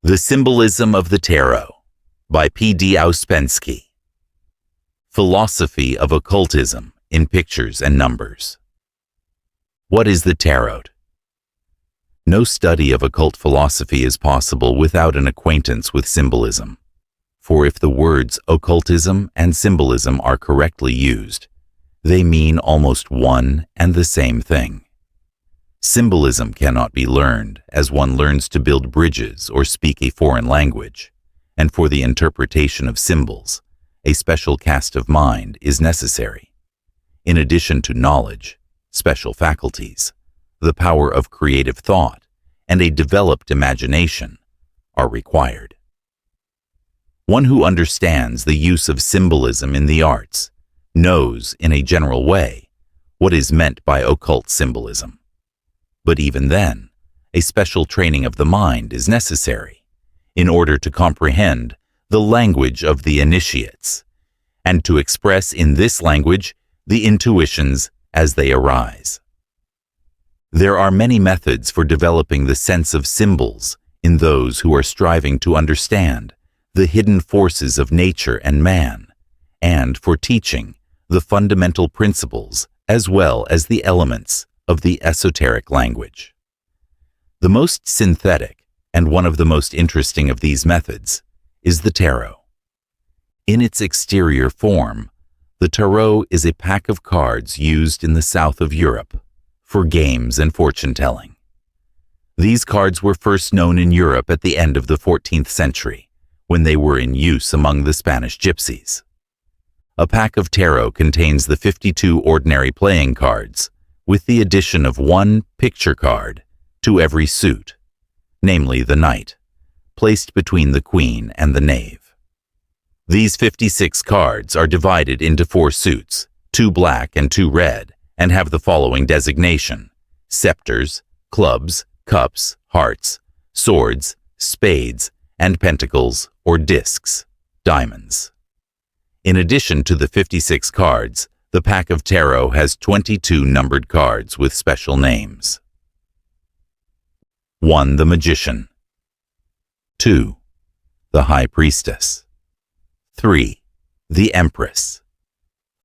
The Symbolism of the Tarot by P.D. Ouspensky. Philosophy of Occultism in Pictures and Numbers. What is the Tarot? No study of occult philosophy is possible without an acquaintance with symbolism. For if the words occultism and symbolism are correctly used, they mean almost one and the same thing. Symbolism cannot be learned as one learns to build bridges or speak a foreign language, and for the interpretation of symbols, a special cast of mind is necessary. In addition to knowledge, special faculties, the power of creative thought, and a developed imagination are required. One who understands the use of symbolism in the arts knows, in a general way, what is meant by occult symbolism. But even then, a special training of the mind is necessary in order to comprehend the language of the initiates, and to express in this language the intuitions as they arise. There are many methods for developing the sense of symbols in those who are striving to understand the hidden forces of nature and man, and for teaching the fundamental principles as well as the elements of the esoteric language. The most synthetic and one of the most interesting of these methods is the tarot. In its exterior form, the tarot is a pack of cards used in the south of Europe for games and fortune-telling. These cards were first known in Europe at the end of the 14th century, when they were in use among the Spanish gypsies. A pack of tarot contains the 52 ordinary playing cards, with the addition of one picture card to every suit, namely the knight, placed between the queen and the knave. These 56 cards are divided into 4 suits, 2 black and 2 red, and have the following designation: scepters, clubs, cups, hearts, swords, spades, and pentacles or discs, diamonds. In addition to the 56 cards, the pack of tarot has 22 numbered cards with special names. 1. The Magician. 2. The High Priestess. 3. The Empress.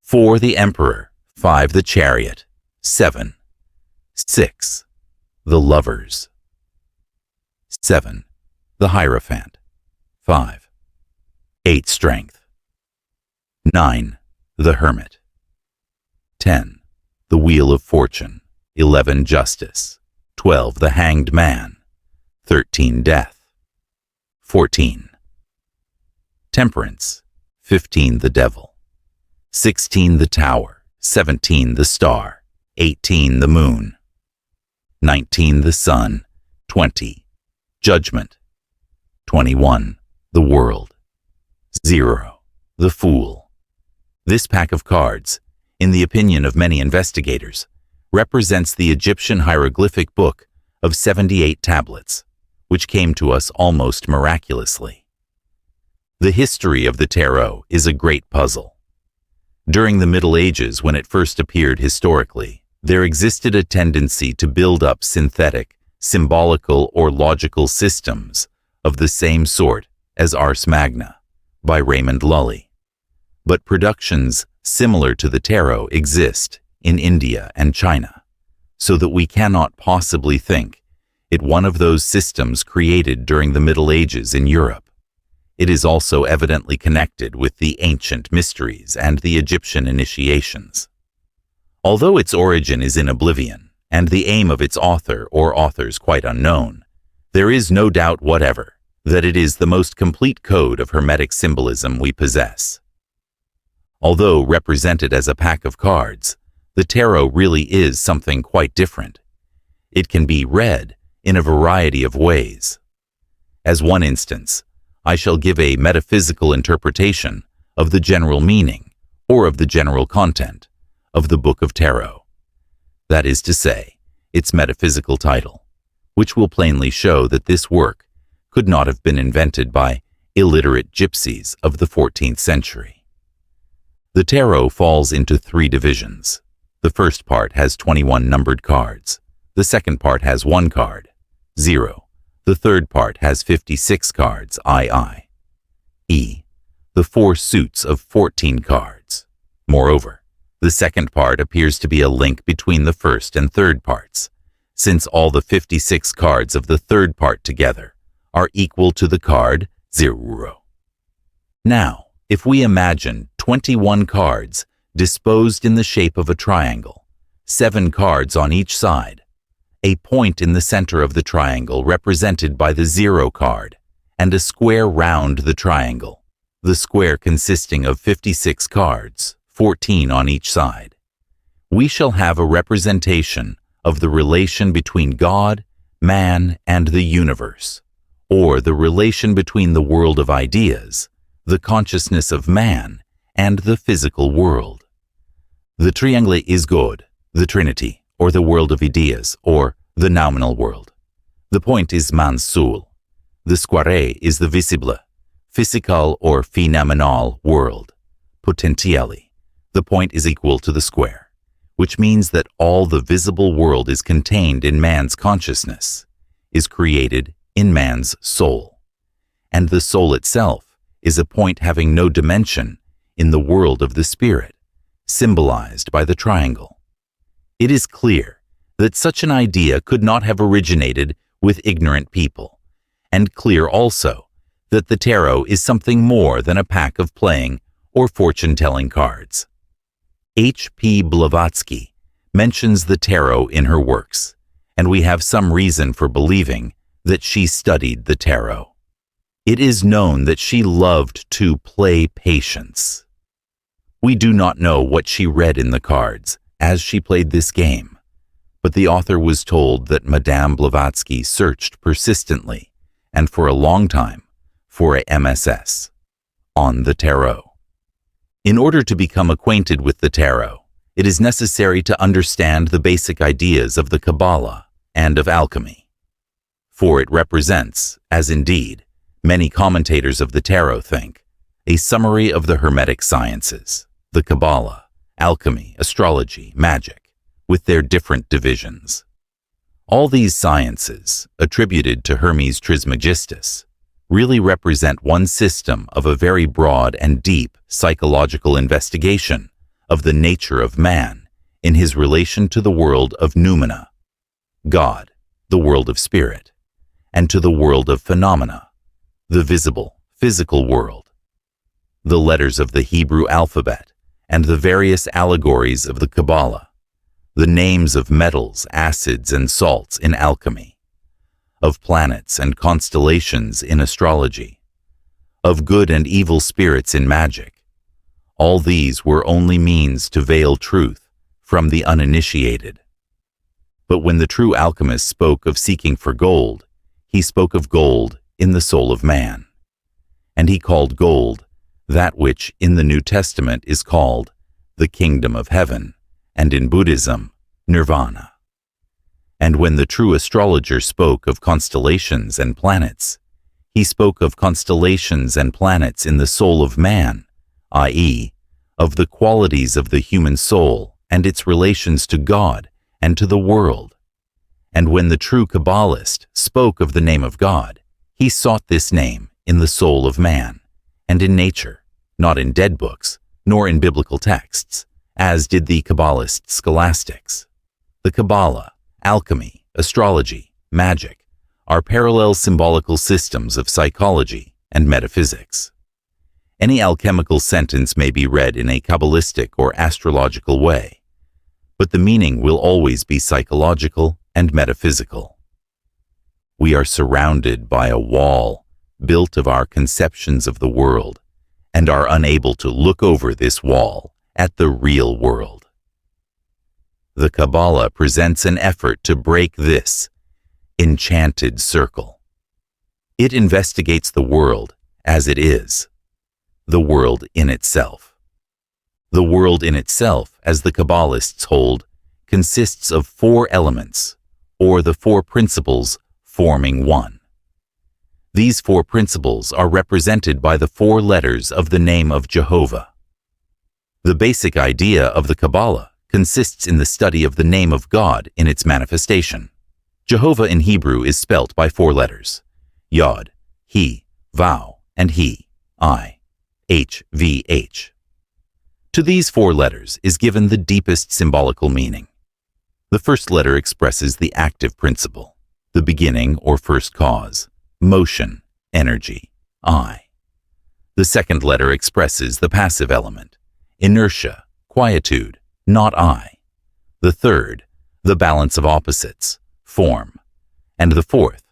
4. The Emperor. 5. The Chariot. 7. 6. The Lovers. 7. The Hierophant. 5. 8. Strength. 9. The Hermit. 10. The Wheel of Fortune. 11. Justice. 12. The Hanged Man. 13. Death. 14. Temperance. 15. The Devil. 16. The Tower. 17. The Star. 18. The Moon. 19. The Sun. 20. Judgment. 21. The World. 0. The Fool. This pack of cards, in the opinion of many investigators, represents the Egyptian hieroglyphic book of 78 tablets, which came to us almost miraculously. The history of the tarot is a great puzzle. During the Middle Ages, when it first appeared historically, there existed a tendency to build up synthetic, symbolical, or logical systems of the same sort as Ars Magna by Raymond Lully. But productions similar to the tarot exist in India and China, so that we cannot possibly think it one of those systems created during the Middle Ages in Europe. It is also evidently connected with the ancient mysteries and the Egyptian initiations. Although its origin is in oblivion, and the aim of its author or authors quite unknown, there is no doubt whatever that it is the most complete code of Hermetic symbolism we possess. Although represented as a pack of cards, the tarot really is something quite different. It can be read in a variety of ways. As one instance, I shall give a metaphysical interpretation of the general meaning or of the general content of the Book of Tarot. That is to say, its metaphysical title, which will plainly show that this work could not have been invented by illiterate gypsies of the 14th century. The tarot falls into 3 divisions. The first part has 21 numbered cards. The second part has 1 card, 0, The third part has 56 cards, II. E. The 4 suits of 14 cards. Moreover, the second part appears to be a link between the first and third parts, since all the 56 cards of the third part together are equal to the card 0. Now, if we imagine 21 cards disposed in the shape of a triangle, 7 cards on each side, a point in the center of the triangle represented by the 0 card, and a square round the triangle, the square consisting of 56 cards, 14 on each side, we shall have a representation of the relation between God, man, and the universe, or the relation between the world of ideas, the consciousness of man, and the physical world. The triangle is God, the Trinity, or the world of ideas, or the nominal world. The point is man's soul. The square is the visible, physical or phenomenal world. Potentially, the point is equal to the square, which means that all the visible world is contained in man's consciousness, is created in man's soul. And the soul itself is a point having no dimension in the world of the spirit, symbolized by the triangle. It is clear that such an idea could not have originated with ignorant people, and clear also that the tarot is something more than a pack of playing or fortune-telling cards. H.P. Blavatsky mentions the tarot in her works, and we have some reason for believing that she studied the tarot. It is known that she loved to play patience. We do not know what she read in the cards as she played this game, but the author was told that Madame Blavatsky searched persistently and for a long time for a MSS on the tarot. In order to become acquainted with the tarot, it is necessary to understand the basic ideas of the Kabbalah and of alchemy, for it represents, as indeed many commentators of the tarot think, a summary of the Hermetic sciences, the Kabbalah, alchemy, astrology, magic, with their different divisions. All these sciences, attributed to Hermes Trismegistus, really represent one system of a very broad and deep psychological investigation of the nature of man in his relation to the world of noumena, God, the world of spirit, and to the world of phenomena, the visible, physical world. The letters of the Hebrew alphabet and the various allegories of the Kabbalah, the names of metals, acids, and salts in alchemy, of planets and constellations in astrology, of good and evil spirits in magic. All these were only means to veil truth from the uninitiated. But when the true alchemist spoke of seeking for gold, he spoke of gold in the soul of man. And he called gold that which in the New Testament is called the kingdom of heaven, and in Buddhism, nirvana. And when the true astrologer spoke of constellations and planets, he spoke of constellations and planets in the soul of man, i.e., of the qualities of the human soul and its relations to God and to the world. And when the true Kabbalist spoke of the name of God, he sought this name in the soul of man and in nature, not in dead books, nor in biblical texts, as did the Kabbalist scholastics. The Kabbalah, alchemy, astrology, magic, are parallel symbolical systems of psychology and metaphysics. Any alchemical sentence may be read in a Kabbalistic or astrological way, but the meaning will always be psychological and metaphysical. We are surrounded by a wall built of our conceptions of the world, and are unable to look over this wall at the real world. The Kabbalah presents an effort to break this enchanted circle. It investigates the world as it is, the world in itself. The world in itself, as the Kabbalists hold, consists of 4 elements, or the 4 principles forming one. These 4 principles are represented by the 4 letters of the name of Jehovah. The basic idea of the Kabbalah consists in the study of the name of God in its manifestation. Jehovah in Hebrew is spelt by 4 letters: Yod, He, Vav, and He, I, HVH. To these 4 letters is given the deepest symbolical meaning. The first letter expresses the active principle, the beginning or first cause, motion, energy, I. The second letter expresses the passive element, inertia, quietude, not I. The third, the balance of opposites, form. And the fourth,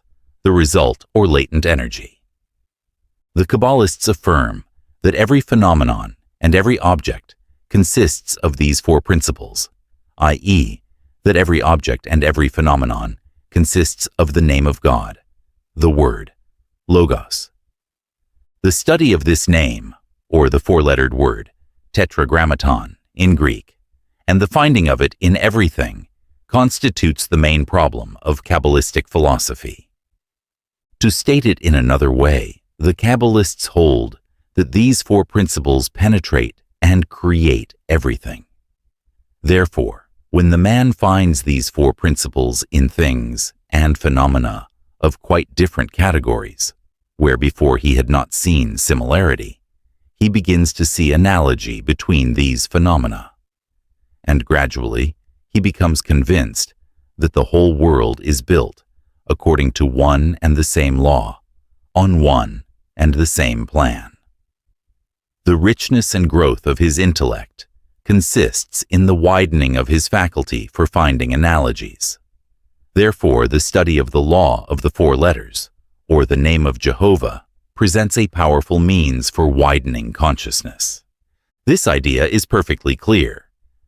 the result or latent energy. The Kabbalists affirm that every phenomenon and every object consists of these 4 principles, i.e., that every object and every phenomenon consists of the name of God, the Word, Logos. The study of this name, or the 4-lettered word, tetragrammaton, in Greek, and the finding of it in everything, constitutes the main problem of Kabbalistic philosophy. To state it in another way, the Kabbalists hold that these 4 principles penetrate and create everything. Therefore, when the man finds these 4 principles in things and phenomena of quite different categories, where before he had not seen similarity, he begins to see analogy between these phenomena. And gradually, he becomes convinced that the whole world is built according to one and the same law, on one and the same plan. The richness and growth of his intellect consists in the widening of his faculty for finding analogies. Therefore, the study of the law of the 4 letters, or the name of Jehovah, presents a powerful means for widening consciousness. This idea is perfectly clear,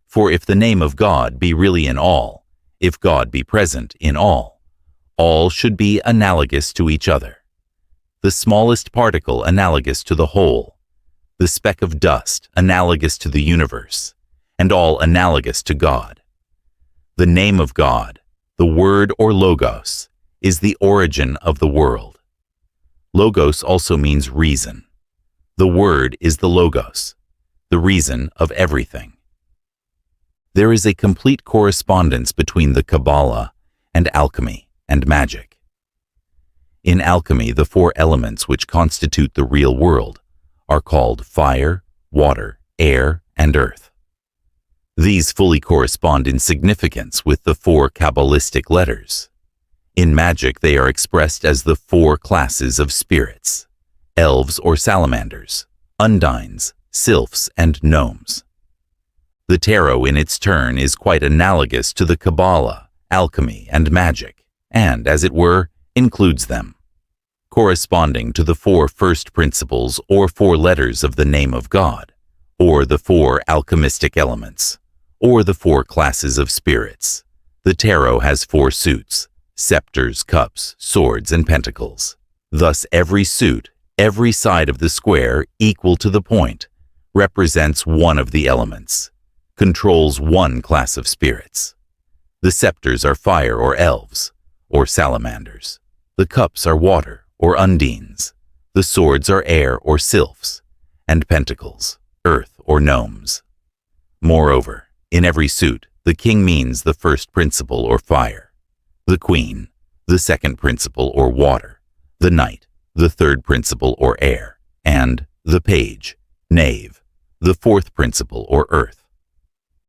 for if the name of God be really in all, if God be present in all should be analogous to each other. The smallest particle analogous to the whole, the speck of dust analogous to the universe, and all analogous to God. The name of God, the Word or Logos, is the origin of the world. Logos also means reason. The Word is the Logos, the reason of everything. There is a complete correspondence between the Kabbalah and alchemy and magic. In alchemy, the 4 elements which constitute the real world are called fire, water, air, and earth. These fully correspond in significance with the 4 Kabbalistic letters. In magic, they are expressed as the 4 classes of spirits: elves or salamanders, undines, sylphs, and gnomes. The tarot in its turn is quite analogous to the Kabbalah, alchemy, and magic, and, as it were, includes them. Corresponding to the 4 first principles or 4 letters of the name of God, or the 4 alchemistic elements, or the 4 classes of spirits, the tarot has 4 suits: scepters, cups, swords, and pentacles. Thus every suit, every side of the square equal to the point, represents one of the elements, controls one class of spirits. The scepters are fire or elves, or salamanders. The cups are water, or undines. The swords are air or sylphs, and pentacles, earth or gnomes. Moreover, in every suit, the king means the first principle or fire, the queen, the second principle or water, the knight, the third principle or air, and the page, knave, the 4th principle or earth.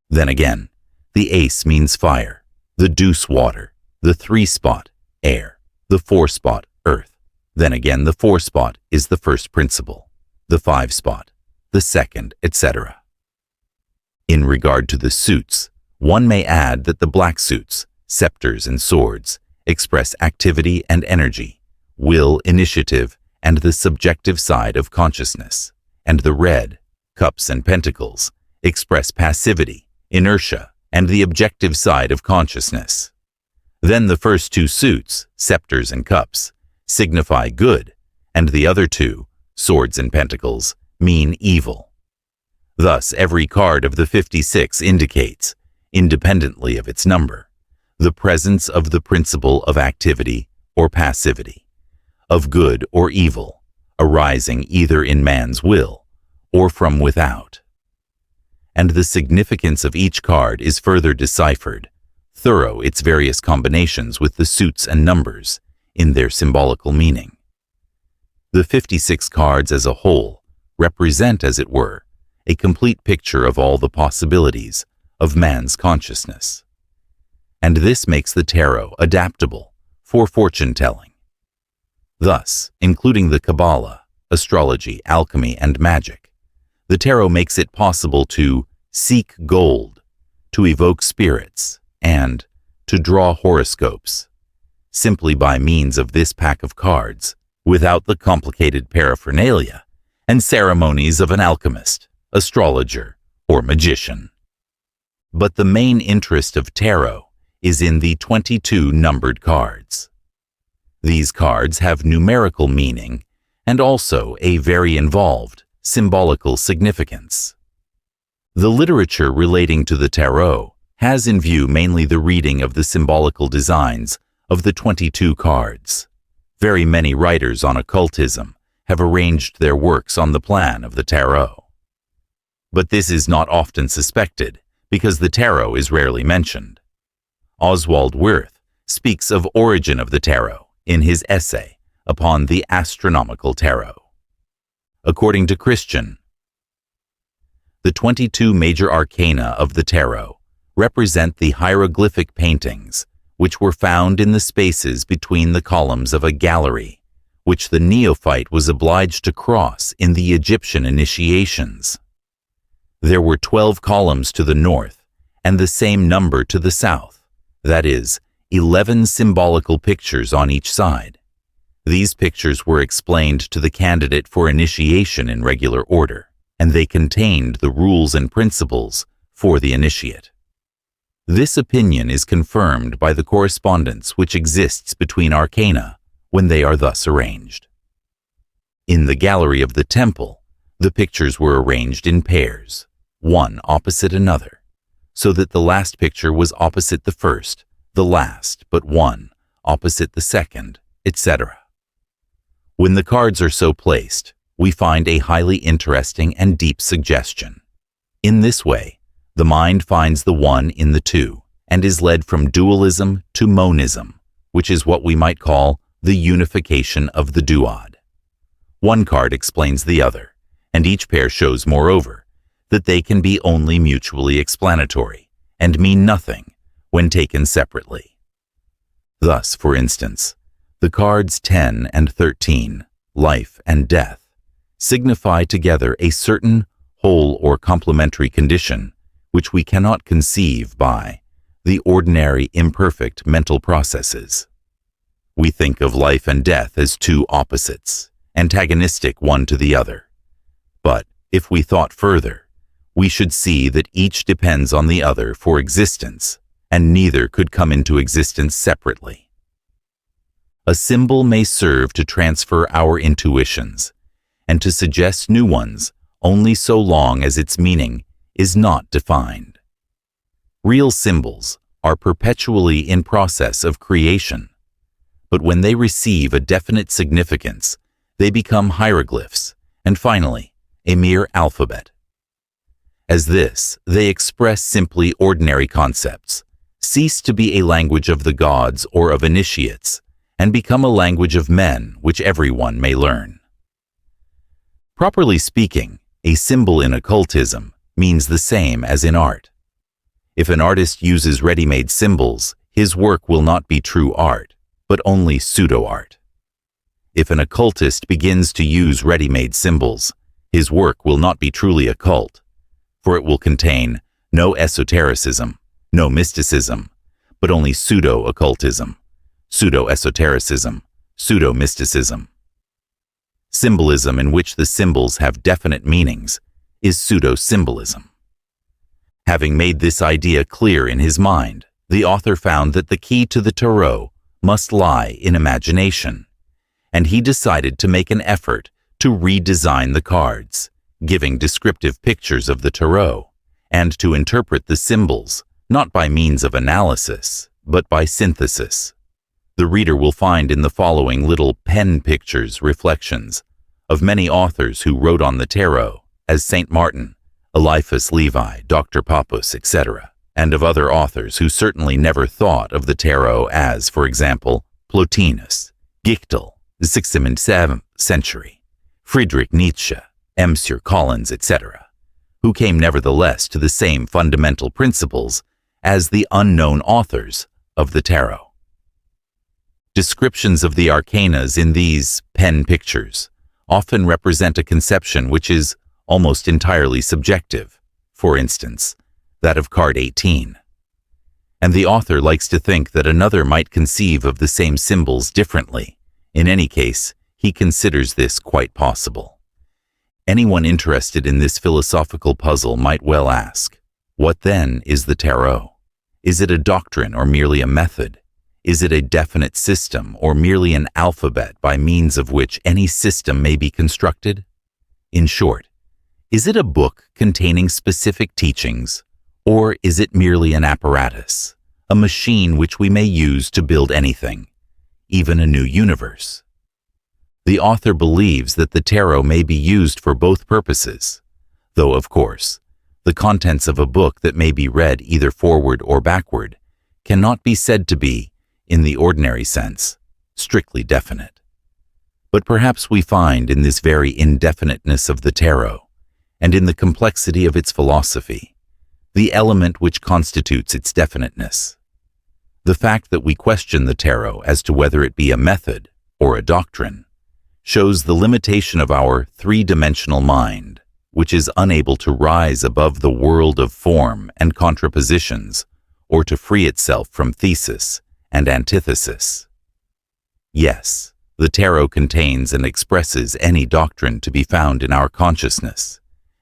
Then again, the ace means fire, the deuce water, the 3-spot, air, the 4-spot, earth. Then again, the 4-spot is the first principle, the 5-spot, the second, etc. In regard to the suits, one may add that the black suits, scepters and swords, express activity and energy, will, initiative, and the subjective side of consciousness, and the red, cups and pentacles, express passivity, inertia, and the objective side of consciousness. Then the first 2 suits, scepters and cups, signify good, and the other 2, swords and pentacles, mean evil. Thus, every card of the 56 indicates, independently of its number, the presence of the principle of activity or passivity, of good or evil, arising either in man's will or from without. And the significance of each card is further deciphered thorough its various combinations with the suits and numbers in their symbolical meaning. The 56 cards as a whole represent, as it were, a complete picture of all the possibilities of man's consciousness. And this makes the tarot adaptable for fortune-telling. Thus, including the Kabbalah, astrology, alchemy, and magic, the tarot makes it possible to seek gold, to evoke spirits, and to draw horoscopes, simply by means of this pack of cards, without the complicated paraphernalia and ceremonies of an alchemist, astrologer, or magician. But the main interest of tarot is in the 22 numbered cards. These cards have numerical meaning and also a very involved symbolical significance. The literature relating to the tarot has in view mainly the reading of the symbolical designs of the 22 cards. Very many writers on occultism have arranged their works on the plan of the tarot. But this is not often suspected because the tarot is rarely mentioned. Oswald Wirth speaks of origin of the tarot in his essay upon the astronomical tarot. According to Christian, the 22 major arcana of the tarot represent the hieroglyphic paintings which were found in the spaces between the columns of a gallery, which the neophyte was obliged to cross in the Egyptian initiations. There were 12 columns to the north and the same number to the south, that is, 11 symbolical pictures on each side. These pictures were explained to the candidate for initiation in regular order, and they contained the rules and principles for the initiate. This opinion is confirmed by the correspondence which exists between arcana when they are thus arranged. In the gallery of the temple, the pictures were arranged in pairs, one opposite another, so that the last picture was opposite the first, the last but one opposite the second, etc. When the cards are so placed, we find a highly interesting and deep suggestion. In this way, the mind finds the one in the two and is led from dualism to monism, which is what we might call the unification of the duad. One card explains the other, and each pair shows, moreover, that they can be only mutually explanatory and mean nothing when taken separately. Thus, for instance, the cards 10 and 13, life and death, signify together a certain whole or complementary condition which we cannot conceive by the ordinary imperfect mental processes. We think of life and death as two opposites, antagonistic one to the other. But if we thought further, we should see that each depends on the other for existence, and neither could come into existence separately. A symbol may serve to transfer our intuitions and to suggest new ones only so long as its meaning is not defined. Real symbols are perpetually in process of creation, but when they receive a definite significance, they become hieroglyphs and finally a mere alphabet. As this, they express simply ordinary concepts, cease to be a language of the gods or of initiates, and become a language of men which everyone may learn. Properly speaking, a symbol in occultism means the same as in art. If an artist uses ready-made symbols, his work will not be true art, but only pseudo-art. If an occultist begins to use ready-made symbols, his work will not be truly occult, for it will contain no esotericism, no mysticism, but only pseudo-occultism, pseudo-esotericism, pseudo-mysticism. Symbolism in which the symbols have definite meanings is pseudo-symbolism. Having made this idea clear in his mind, the author found that the key to the tarot must lie in imagination, and he decided to make an effort to redesign the cards, giving descriptive pictures of the tarot, and to interpret the symbols not by means of analysis, but by synthesis. The reader will find in the following little pen pictures reflections of many authors who wrote on the tarot, as St. Martin, Eliphas Levi, Dr. Pappus, etc., and of other authors who certainly never thought of the tarot as, for example, Plotinus, Gichtel, the 6th and 7th century, Friedrich Nietzsche, Monsieur Collins, etc., who came nevertheless to the same fundamental principles as the unknown authors of the tarot. Descriptions of the arcanas in these pen pictures often represent a conception which is almost entirely subjective, for instance, that of card 18. And the author likes to think that another might conceive of the same symbols differently. In any case, he considers this quite possible. Anyone interested in this philosophical puzzle might well ask, what then is the tarot? Is it a doctrine or merely a method? Is it a definite system or merely an alphabet by means of which any system may be constructed? In short, is it a book containing specific teachings, or is it merely an apparatus, a machine which we may use to build anything, even a new universe? The author believes that the tarot may be used for both purposes, though, of course, the contents of a book that may be read either forward or backward cannot be said to be, in the ordinary sense, strictly definite. But perhaps we find in this very indefiniteness of the tarot, and in the complexity of its philosophy, the element which constitutes its definiteness. The fact that we question the tarot as to whether it be a method or a doctrine shows the limitation of our three-dimensional mind, which is unable to rise above the world of form and contrapositions, or to free itself from thesis and antithesis. Yes, the tarot contains and expresses any doctrine to be found in our consciousness,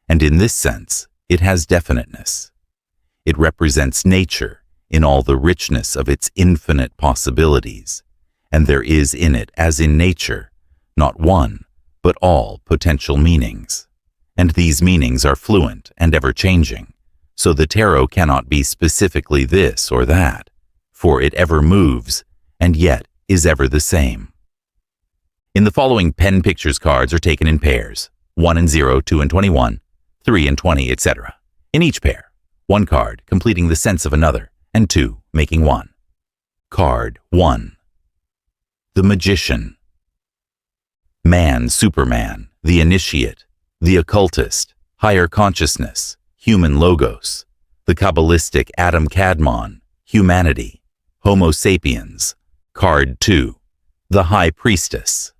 and in this sense, it has definiteness. It represents nature in all the richness of its infinite possibilities, and there is in it, as in nature, not one, but all potential meanings. And these meanings are fluent and ever-changing, so the tarot cannot be specifically this or that, for it ever moves, and yet is ever the same. In the following pen pictures, cards are taken in pairs, 1 and 0, 2 and 21, 3 and 20, etc. In each pair, one card completing the sense of another, and two making one. Card 1. The Magician. Man, Superman, the Initiate, the Occultist, Higher Consciousness, Human Logos, the Kabbalistic Adam Kadmon, Humanity, Homo Sapiens. Card 2. The High Priestess.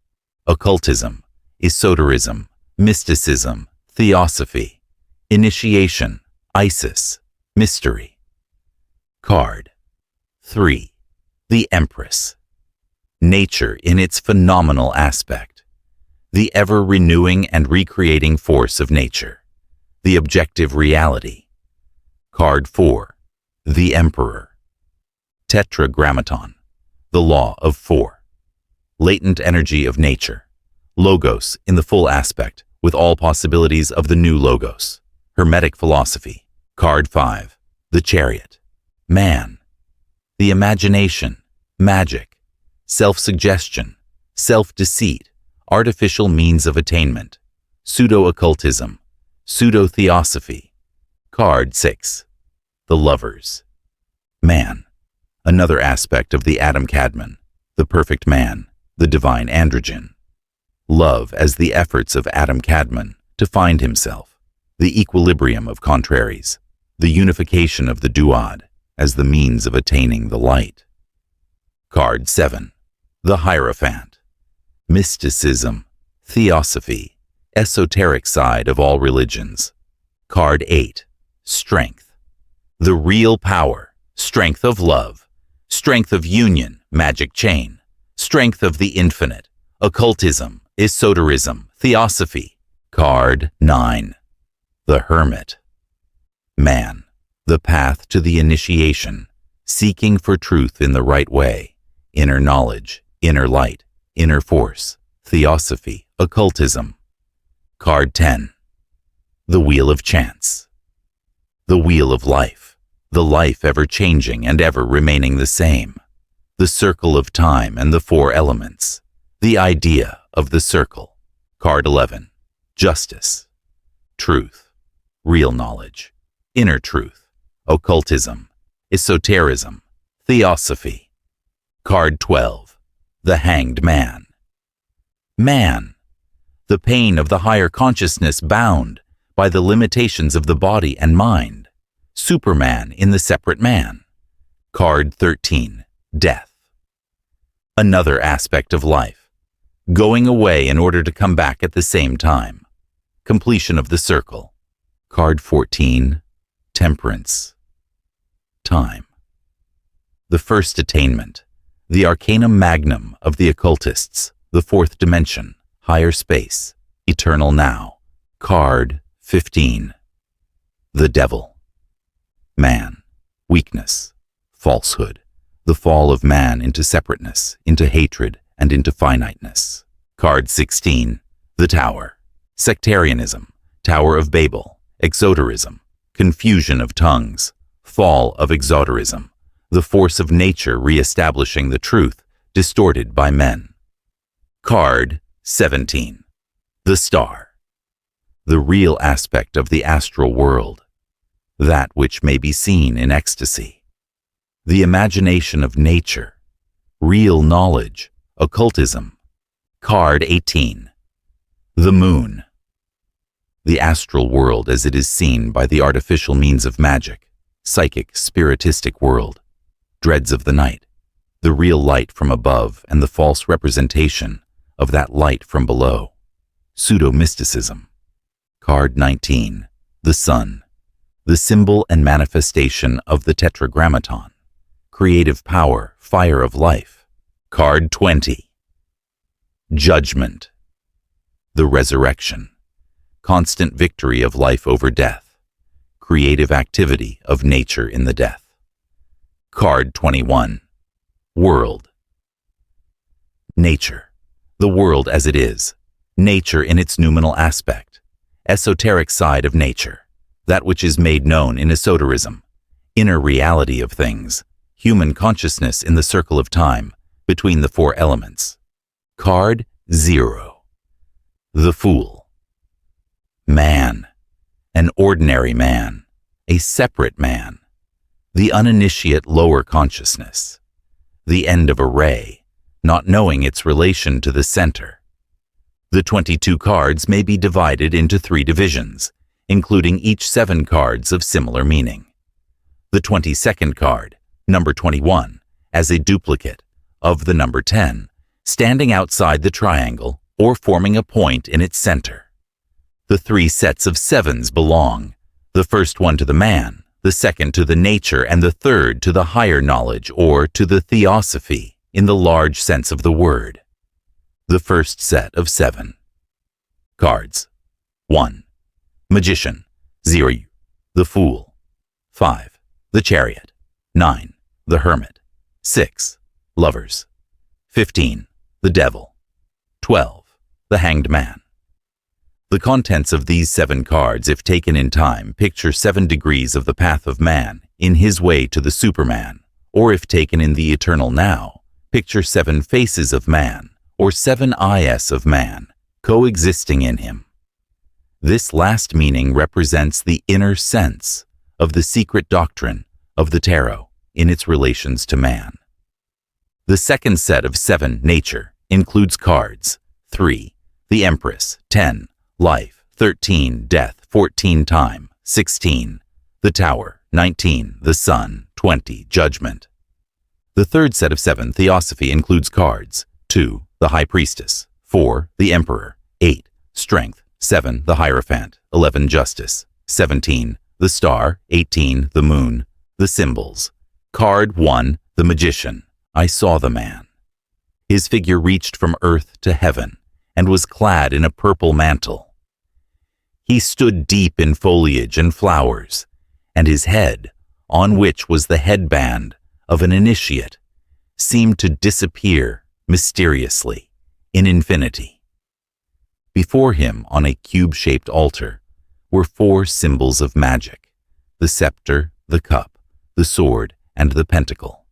Occultism, Esotericism, Mysticism, Theosophy, Initiation, Isis, Mystery. Card 3. The Empress. Nature in its phenomenal aspect. The ever-renewing and recreating force of nature. The objective reality. Card 4. The Emperor. Tetragrammaton. The law of 4. Latent energy of nature. Logos in the full aspect, with all possibilities of the new logos. Hermetic philosophy. Card 5. The Chariot. Man. The imagination. Magic. Self-suggestion. Self-deceit. Artificial means of attainment. Pseudo-occultism. Pseudo-theosophy. Card 6. The Lovers. Man. Another aspect of the Adam Kadmon, the perfect man, the divine androgen. Love as the efforts of Adam Kadmon to find himself, the equilibrium of contraries, the unification of the duad as the means of attaining the light. Card 7. The Hierophant. Mysticism, Theosophy, Esoteric side of all religions. Card 8. Strength. The real power, strength of love, strength of union, magic chain, strength of the infinite, occultism, esotericism, theosophy. Card 9. The Hermit. Man, the path to the initiation, seeking for truth in the right way, inner knowledge, inner light, inner force, theosophy, occultism. Card 10. The Wheel of Chance. The wheel of life, the life ever changing and ever remaining the same. The circle of time and the 4 elements. The idea of the circle. Card 11. Justice. Truth. Real knowledge. Inner truth. Occultism, Esotericism, Theosophy. Card 12. The Hanged Man. Man, the pain of the higher consciousness bound by the limitations of the body and mind. Superman in the separate man. Card 13. Death. Another aspect of life. Going away in order to come back at the same time. Completion of the circle. Card 14. Temperance. Time. The first attainment. The arcanum magnum of the occultists. The fourth dimension. Higher space. Eternal now. Card 15. The Devil. Man. Weakness. Falsehood. The fall of man into separateness, into hatred, and into finiteness. Card 16. The Tower. Sectarianism. Tower of Babel. Exoterism. Confusion of tongues. Fall of exoterism. The force of nature re-establishing the truth, distorted by men. Card 17. The Star. The real aspect of the astral world. That which may be seen in ecstasy. The imagination of nature. Real knowledge. Occultism. Card 18. The Moon. The astral world as it is seen by the artificial means of magic. Psychic, spiritistic world. Dreads of the night. The real light from above and the false representation of that light from below. Pseudo-mysticism. Card 19. The Sun. The symbol and manifestation of the Tetragrammaton. Creative power, fire of life. Card 20. Judgment. The Resurrection. Constant victory of life over death. Creative activity of nature in the death. Card 21. World. Nature. The world as it is. Nature in its noumenal aspect. Esoteric side of nature. That which is made known in esotericism. Inner reality of things. Human consciousness in the circle of time, between the four elements. Card 0. The Fool. Man. An ordinary man. A separate man. The uninitiate lower consciousness. The end of a ray, not knowing its relation to the center. The 22 cards may be divided into 3 divisions, including each 7 cards of similar meaning. The 22nd card, number 21, as a duplicate of the number 10, standing outside the triangle or forming a point in its center. The 3 sets of 7s belong, the first one to the man, the second to the nature, and the third to the higher knowledge or to the theosophy in the large sense of the word. The first set of 7. Cards. 1. Magician. 0. The Fool. 5. The Chariot. 9. The Hermit. 6. Lovers. 15. The Devil. 12. The Hanged Man. The contents of these 7 cards, if taken in time, picture 7 degrees of the path of man in his way to the Superman, or if taken in the eternal now, picture 7 faces of man, or 7 is of man, coexisting in him. This last meaning represents the inner sense of the secret doctrine of the tarot in its relations to man. The second set of 7, nature, includes cards 3, the Empress, 10, life, 13, death, 14, time, 16, the Tower, 19, the Sun, 20, judgment. The third set of 7, theosophy, includes cards 2, the High Priestess, 4, the Emperor, 8, strength, 7, the Hierophant, 11, justice, 17, the Star, 18, the Moon, the symbols. Card 1, the Magician. I saw the man. His figure reached from earth to heaven and was clad in a purple mantle. He stood deep in foliage and flowers, and his head, on which was the headband of an initiate, seemed to disappear mysteriously in infinity. Before him, on a cube-shaped altar, were 4 symbols of magic: the scepter, the cup, the sword, and the pentacle.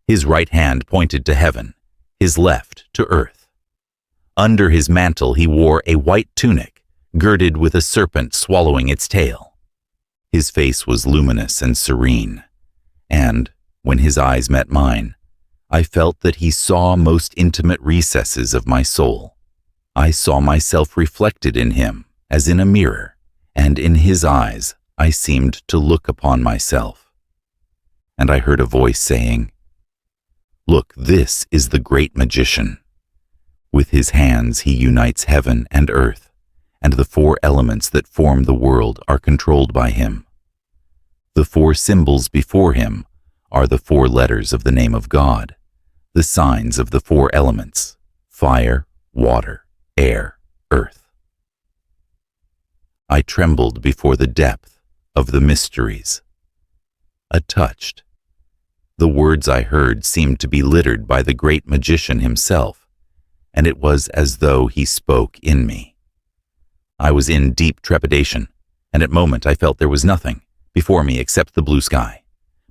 His right hand pointed to heaven, his left to earth. Under his mantle he wore a white tunic, girded with a serpent swallowing its tail. His face was luminous and serene, and, when his eyes met mine, I felt that he saw most intimate recesses of my soul. I saw myself reflected in him as in a mirror, and in his eyes I seemed to look upon myself. And I heard a voice saying, "Look, this is the great magician. With his hands he unites heaven and earth, and the 4 elements that form the world are controlled by him. The 4 symbols before him are the 4 letters of the name of God, the signs of the 4 elements: fire, water, air, earth." I trembled before the depth of the mysteries. Touched. The words I heard seemed to be littered by the great magician himself, and it was as though he spoke in me. I was in deep trepidation, and at moment I felt there was nothing before me except the blue sky.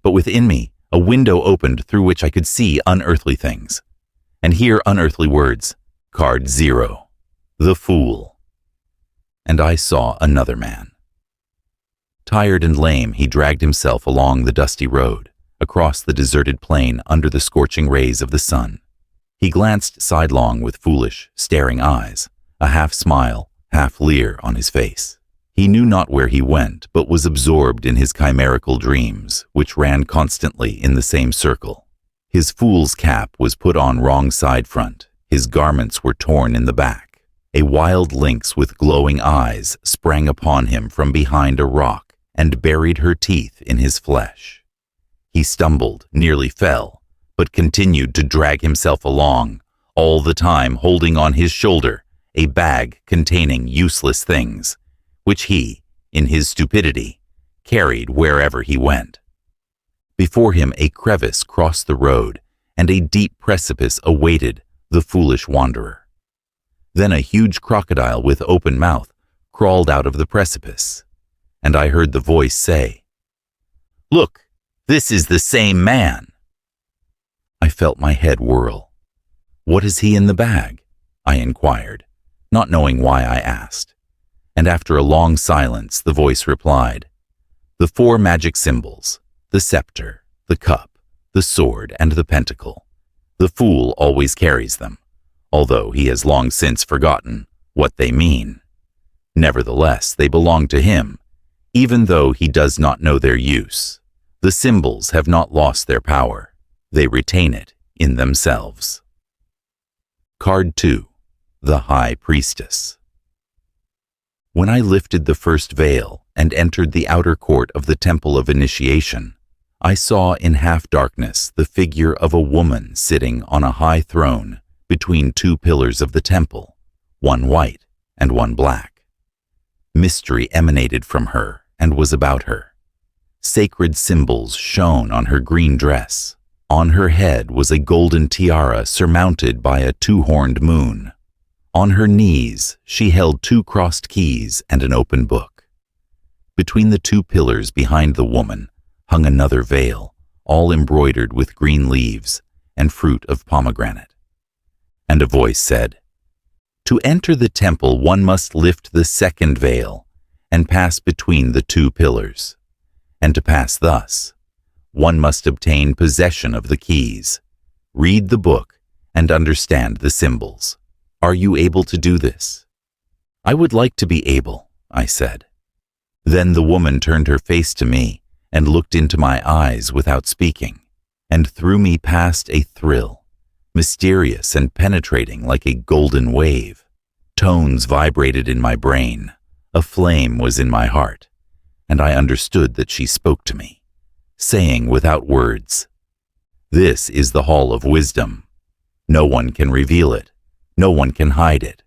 But within me, a window opened through which I could see unearthly things, and hear unearthly words. Card 0, the Fool. And I saw another man. Tired and lame, he dragged himself along the dusty road, across the deserted plain under the scorching rays of the sun. He glanced sidelong with foolish, staring eyes, a half smile, half leer on his face. He knew not where he went, but was absorbed in his chimerical dreams, which ran constantly in the same circle. His fool's cap was put on wrong side front. His garments were torn in the back. A wild lynx with glowing eyes sprang upon him from behind a rock and buried her teeth in his flesh. He stumbled, nearly fell, but continued to drag himself along, all the time holding on his shoulder a bag containing useless things, which he, in his stupidity, carried wherever he went. Before him a crevice crossed the road, and a deep precipice awaited the foolish wanderer. Then a huge crocodile with open mouth crawled out of the precipice, and I heard the voice say, "Look, this is the same man." I felt my head whirl. "What is he in the bag?" I inquired, not knowing why I asked. And after a long silence, the voice replied, "The 4 magic symbols, the scepter, the cup, the sword, and the pentacle. The fool always carries them, although he has long since forgotten what they mean. Nevertheless, they belong to him, even though he does not know their use. The symbols have not lost their power. They retain it in themselves." Card 2, the High Priestess. When I lifted the first veil and entered the outer court of the Temple of Initiation, I saw in half-darkness the figure of a woman sitting on a high throne between 2 pillars of the temple, one white and one black. Mystery emanated from her and was about her. Sacred symbols shone on her green dress. On her head was a golden tiara surmounted by a 2-horned moon. On her knees she held 2 crossed keys and an open book. Between the 2 pillars behind the woman hung another veil, all embroidered with green leaves and fruit of pomegranate. And a voice said, "To enter the temple one must lift the 2nd veil and pass between the 2 pillars. And to pass thus, one must obtain possession of the keys, read the book, and understand the symbols. Are you able to do this?" "I would like to be able," I said. Then the woman turned her face to me and looked into my eyes without speaking, and through me passed a thrill, mysterious and penetrating like a golden wave. Tones vibrated in my brain, a flame was in my heart, and I understood that she spoke to me, saying without words, "This is the Hall of Wisdom. No one can reveal it. No one can hide it.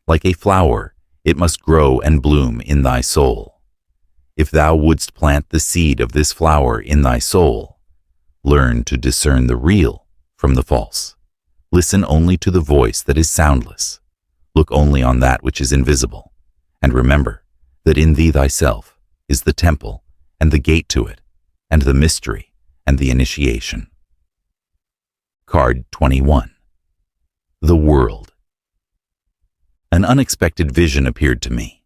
Like a flower, it must grow and bloom in thy soul. If thou wouldst plant the seed of this flower in thy soul, learn to discern the real from the false. Listen only to the voice that is soundless. Look only on that which is invisible, and remember that in thee thyself is the temple and the gate to it, and the mystery and the initiation." Card 21. The World. An unexpected vision appeared to me.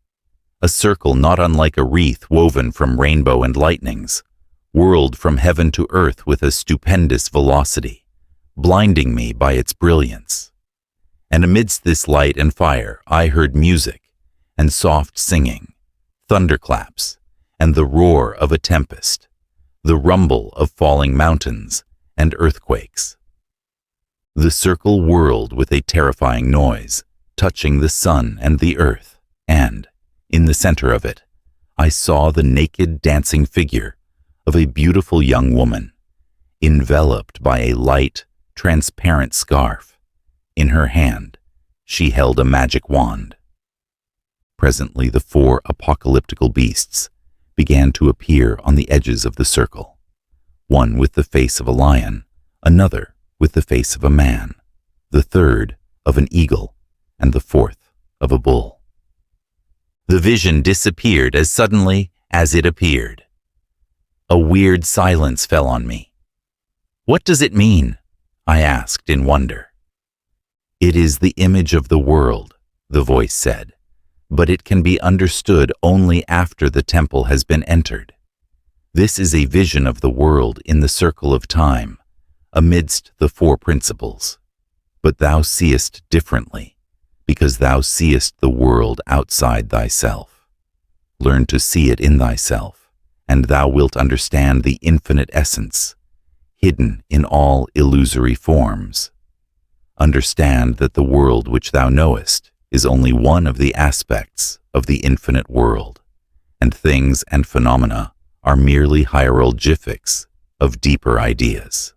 a circle not unlike a wreath woven from rainbow and lightnings, whirled from heaven to earth with a stupendous velocity, blinding me by its brilliance. And amidst this light and fire I heard music and soft singing, thunderclaps, and the roar of a tempest, the rumble of falling mountains and earthquakes. The circle whirled with a terrifying noise, touching the sun and the earth, and, in the center of it, I saw the naked dancing figure of a beautiful young woman, enveloped by a light, transparent scarf. In her hand, she held a magic wand. Presently, the four apocalyptical beasts began to appear on the edges of the circle, one with the face of a lion, another with the face of a man, the third of an eagle, and the fourth of a bull. The vision disappeared as suddenly as it appeared. A weird silence fell on me. "What does it mean?" I asked in wonder. "It is the image of the world," the voice said, "but it can be understood only after the temple has been entered. This is a vision of the world in the circle of time, amidst the four principles. But thou seest differently, because thou seest the world outside thyself. Learn to see it in thyself, and thou wilt understand the infinite essence, hidden in all illusory forms. Understand that the world which thou knowest is only one of the aspects of the infinite world, and things and phenomena are merely hieroglyphics of deeper ideas."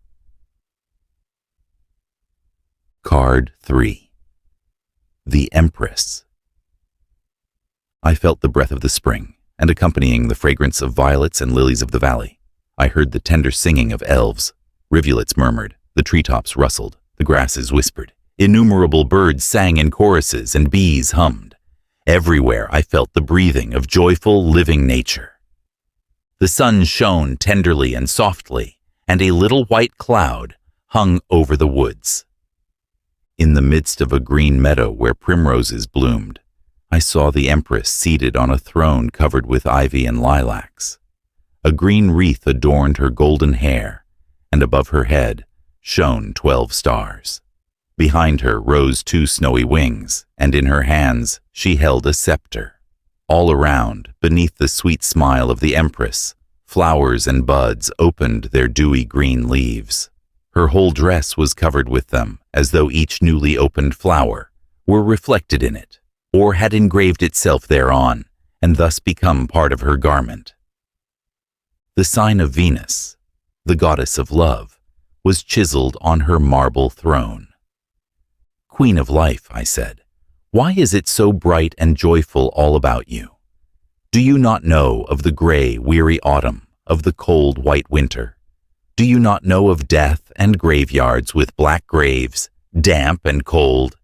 Card 3. The Empress. I felt the breath of the spring, and accompanying the fragrance of violets and lilies of the valley, I heard the tender singing of elves. Rivulets murmured, the treetops rustled, the grasses whispered, innumerable birds sang in choruses, and bees hummed. Everywhere I felt the breathing of joyful, living nature. The sun shone tenderly and softly, and a little white cloud hung over the woods. In the midst of a green meadow where primroses bloomed, I saw the Empress seated on a throne covered with ivy and lilacs. A green wreath adorned her golden hair, and above her head shone 12 stars. Behind her rose 2 snowy wings, and in her hands she held a scepter. All around, beneath the sweet smile of the Empress, flowers and buds opened their dewy green leaves. Her whole dress was covered with them, as though each newly opened flower were reflected in it, or had engraved itself thereon, and thus become part of her garment. The sign of Venus, the goddess of love, was chiseled on her marble throne. "Queen of life," I said, "why is it so bright and joyful all about you? Do you not know of the gray, weary autumn, of the cold, white winter? Do you not know of death and graveyards with black graves, damp and cold?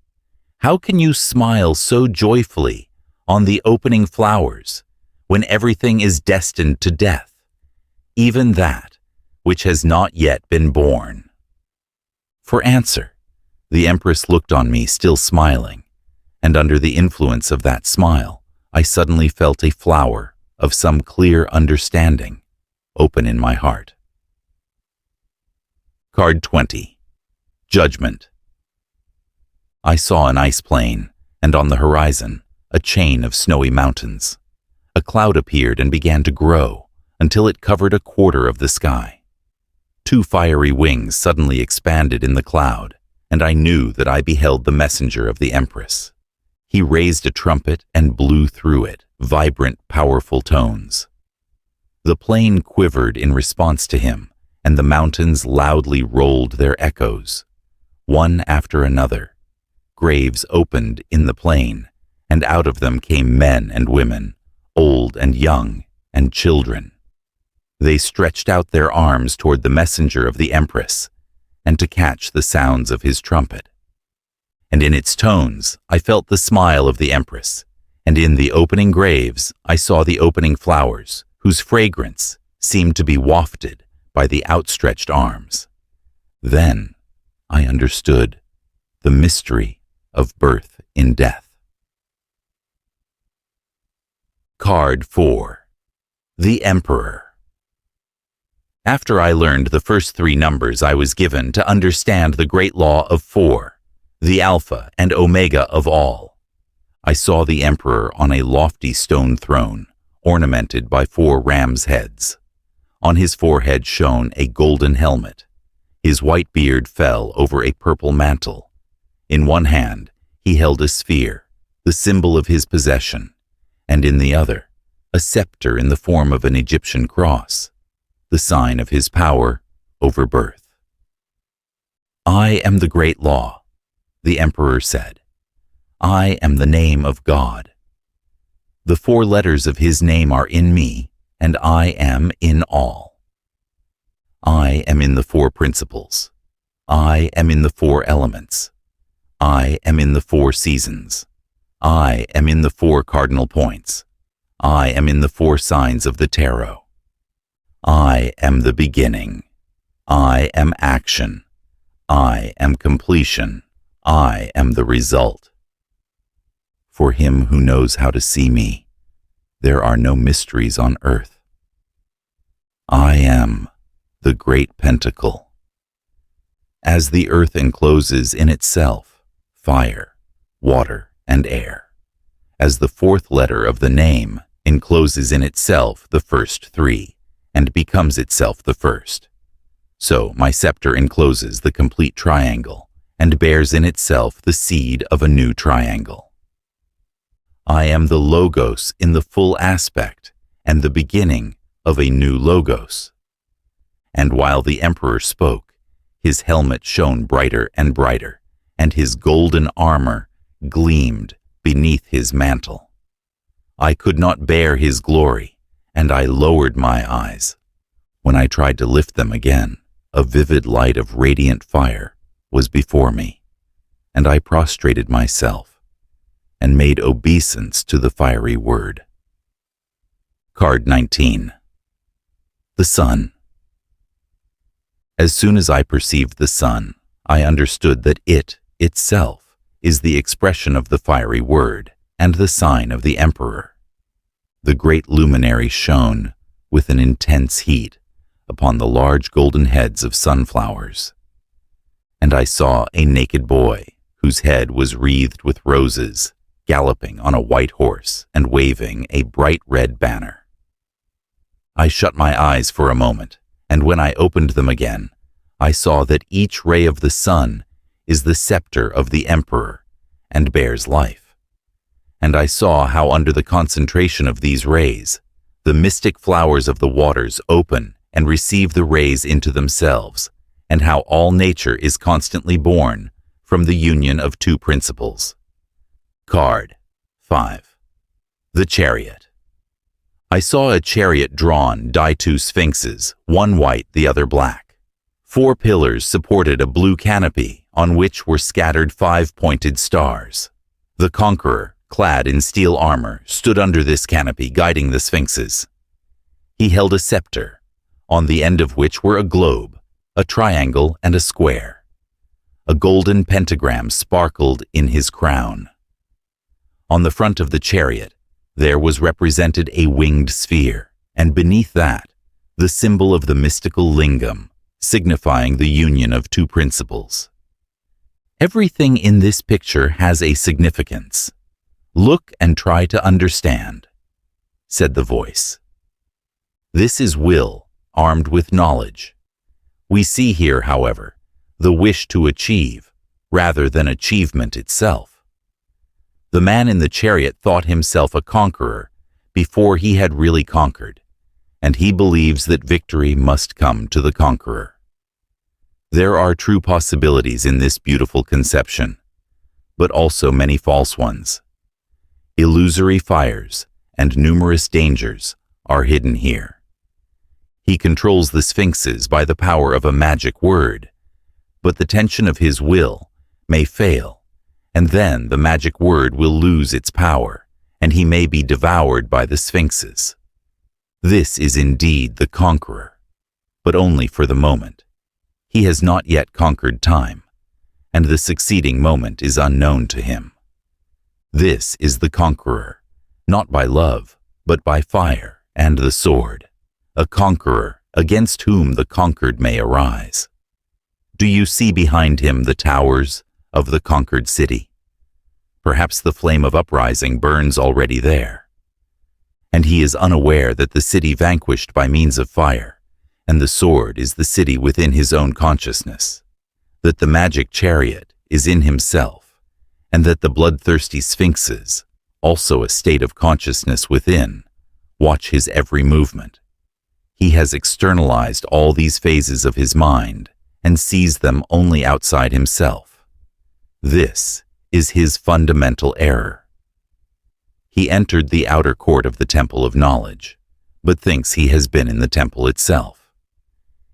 How can you smile so joyfully on the opening flowers when everything is destined to death, even that which has not yet been born?" For answer, the Empress looked on me still smiling, and under the influence of that smile, I suddenly felt a flower of some clear understanding open in my heart. Card 20. Judgment. I saw an ice plain, and on the horizon, a chain of snowy mountains. A cloud appeared and began to grow until it covered a quarter of the sky. 2 fiery wings suddenly expanded in the cloud, and I knew that I beheld the messenger of the Empress. He raised a trumpet and blew through it vibrant, powerful tones. The plain quivered in response to him, and the mountains loudly rolled their echoes. One after another, graves opened in the plain, and out of them came men and women, old and young, and children. They stretched out their arms toward the messenger of the Empress, and to catch the sounds of his trumpet. And in its tones I felt the smile of the Empress, and in the opening graves I saw the opening flowers, whose fragrance seemed to be wafted by the outstretched arms. Then I understood the mystery of birth in death. Card 4. The Emperor. After I learned the first 3 numbers I was given to understand the great law of 4, the Alpha and Omega of all, I saw the Emperor on a lofty stone throne, ornamented by 4 ram's heads. On his forehead shone a golden helmet. His white beard fell over a purple mantle. In one hand, he held a sphere, the symbol of his possession, and in the other, a scepter in the form of an Egyptian cross, the sign of his power over birth. I am the great law, the Emperor said. I am the name of God. The 4 letters of his name are in me, and I am in all. I am in the 4 principles. I am in the 4 elements. I am in the 4 seasons. I am in the 4 cardinal points. I am in the 4 signs of the tarot. I am the beginning. I am action. I am completion. I am the result. For him who knows how to see me, there are no mysteries on earth. I am the great pentacle. As the earth encloses in itself fire, water, and air, as the 4th letter of the name encloses in itself the first 3 and becomes itself the first, so my scepter encloses the complete triangle and bears in itself the seed of a new triangle. I am the Logos in the full aspect and the beginning of a new Logos. And while the Emperor spoke, his helmet shone brighter and brighter, and his golden armor gleamed beneath his mantle. I could not bear his glory, and I lowered my eyes. When I tried to lift them again, a vivid light of radiant fire was before me, and I prostrated myself and made obeisance to the fiery word. Card 19. The Sun. As soon as I perceived the sun, I understood that it itself is the expression of the fiery word and the sign of the Emperor. The great luminary shone with an intense heat upon the large golden heads of sunflowers. And I saw a naked boy whose head was wreathed with roses, galloping on a white horse and waving a bright red banner. I shut my eyes for a moment, and when I opened them again, I saw that each ray of the sun is the scepter of the Emperor and bears life. And I saw how under the concentration of these rays, the mystic flowers of the waters open and receive the rays into themselves, and how all nature is constantly born from the union of 2 principles. Card 5. The Chariot. I saw a chariot drawn by 2 sphinxes, one white, the other black. 4 pillars supported a blue canopy on which were scattered 5 pointed stars. The conqueror, clad in steel armor, stood under this canopy guiding the sphinxes. He held a scepter, on the end of which were a globe, a triangle, and a square. A golden pentagram sparkled in his crown. On the front of the chariot, there was represented a winged sphere, and beneath that, the symbol of the mystical lingam, signifying the union of 2 principles. Everything in this picture has a significance. Look and try to understand, said the voice. This is will, armed with knowledge. We see here, however, the wish to achieve, rather than achievement itself. The man in the chariot thought himself a conqueror before he had really conquered, and he believes that victory must come to the conqueror. There are true possibilities in this beautiful conception, but also many false ones. Illusory fires and numerous dangers are hidden here. He controls the sphinxes by the power of a magic word, but the tension of his will may fail, and then the magic word will lose its power, and he may be devoured by the sphinxes. This is indeed the conqueror, but only for the moment. He has not yet conquered time, and the succeeding moment is unknown to him. This is the conqueror, not by love, but by fire and the sword, a conqueror against whom the conquered may arise. Do you see behind him the towers of the conquered city? Perhaps the flame of uprising burns already there, and he is unaware that the city vanquished by means of fire, and the sword is the city within his own consciousness, that the magic chariot is in himself, and that the bloodthirsty sphinxes, also a state of consciousness within, watch his every movement. He has externalized all these phases of his mind and sees them only outside himself. This is his fundamental error. He entered the outer court of the temple of knowledge, but thinks he has been in the temple itself.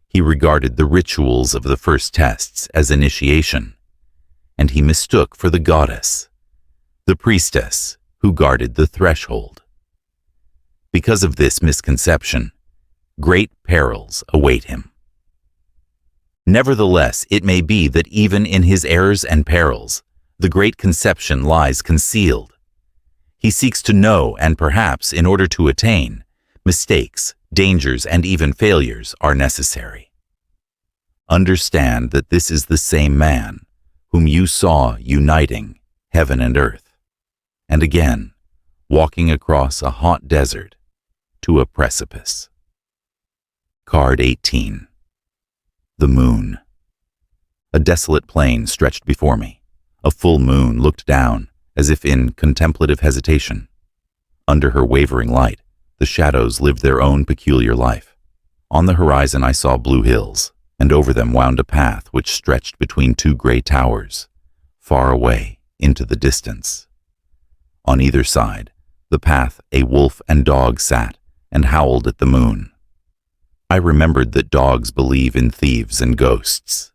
He regarded the rituals of the first tests as initiation, and he mistook for the goddess, the priestess who guarded the threshold. Because of this misconception, great perils await him. Nevertheless, it may be that even in his errors and perils, the great conception lies concealed. He seeks to know, and perhaps, in order to attain, mistakes, dangers, and even failures are necessary. Understand that this is the same man whom you saw uniting heaven and earth, and again, walking across a hot desert to a precipice. Card 18. The moon. A desolate plain stretched before me. A full moon looked down, as if in contemplative hesitation. Under her wavering light, the shadows lived their own peculiar life. On the horizon I saw blue hills, and over them wound a path which stretched between two gray towers, far away into the distance. On either side, the path, a wolf and dog sat and howled at the moon. I remembered that dogs believe in thieves and ghosts.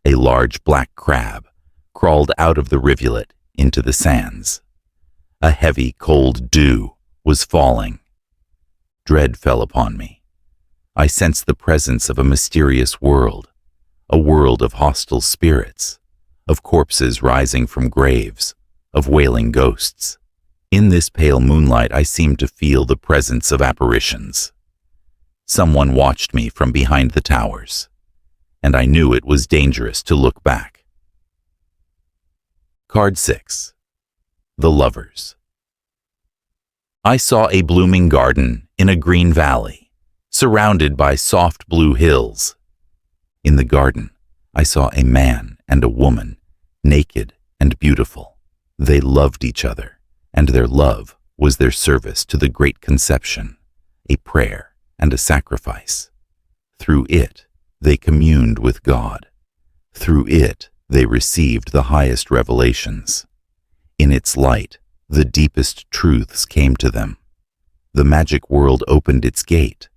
A large black crab crawled out of the rivulet into the sands. A heavy, cold dew was falling. Dread fell upon me. I sensed the presence of a mysterious world, a world of hostile spirits, of corpses rising from graves, of wailing ghosts. In this pale moonlight I seemed to feel the presence of apparitions. Someone watched me from behind the towers, and I knew it was dangerous to look back. Card 6. The Lovers. I saw a blooming garden in a green valley, surrounded by soft blue hills. In the garden, I saw a man and a woman, naked and beautiful. They loved each other, and their love was their service to the Great Conception, a prayer and a sacrifice. Through it, they communed with God. Through it, they received the highest revelations. In its light, the deepest truths came to them. The magic world opened its gate.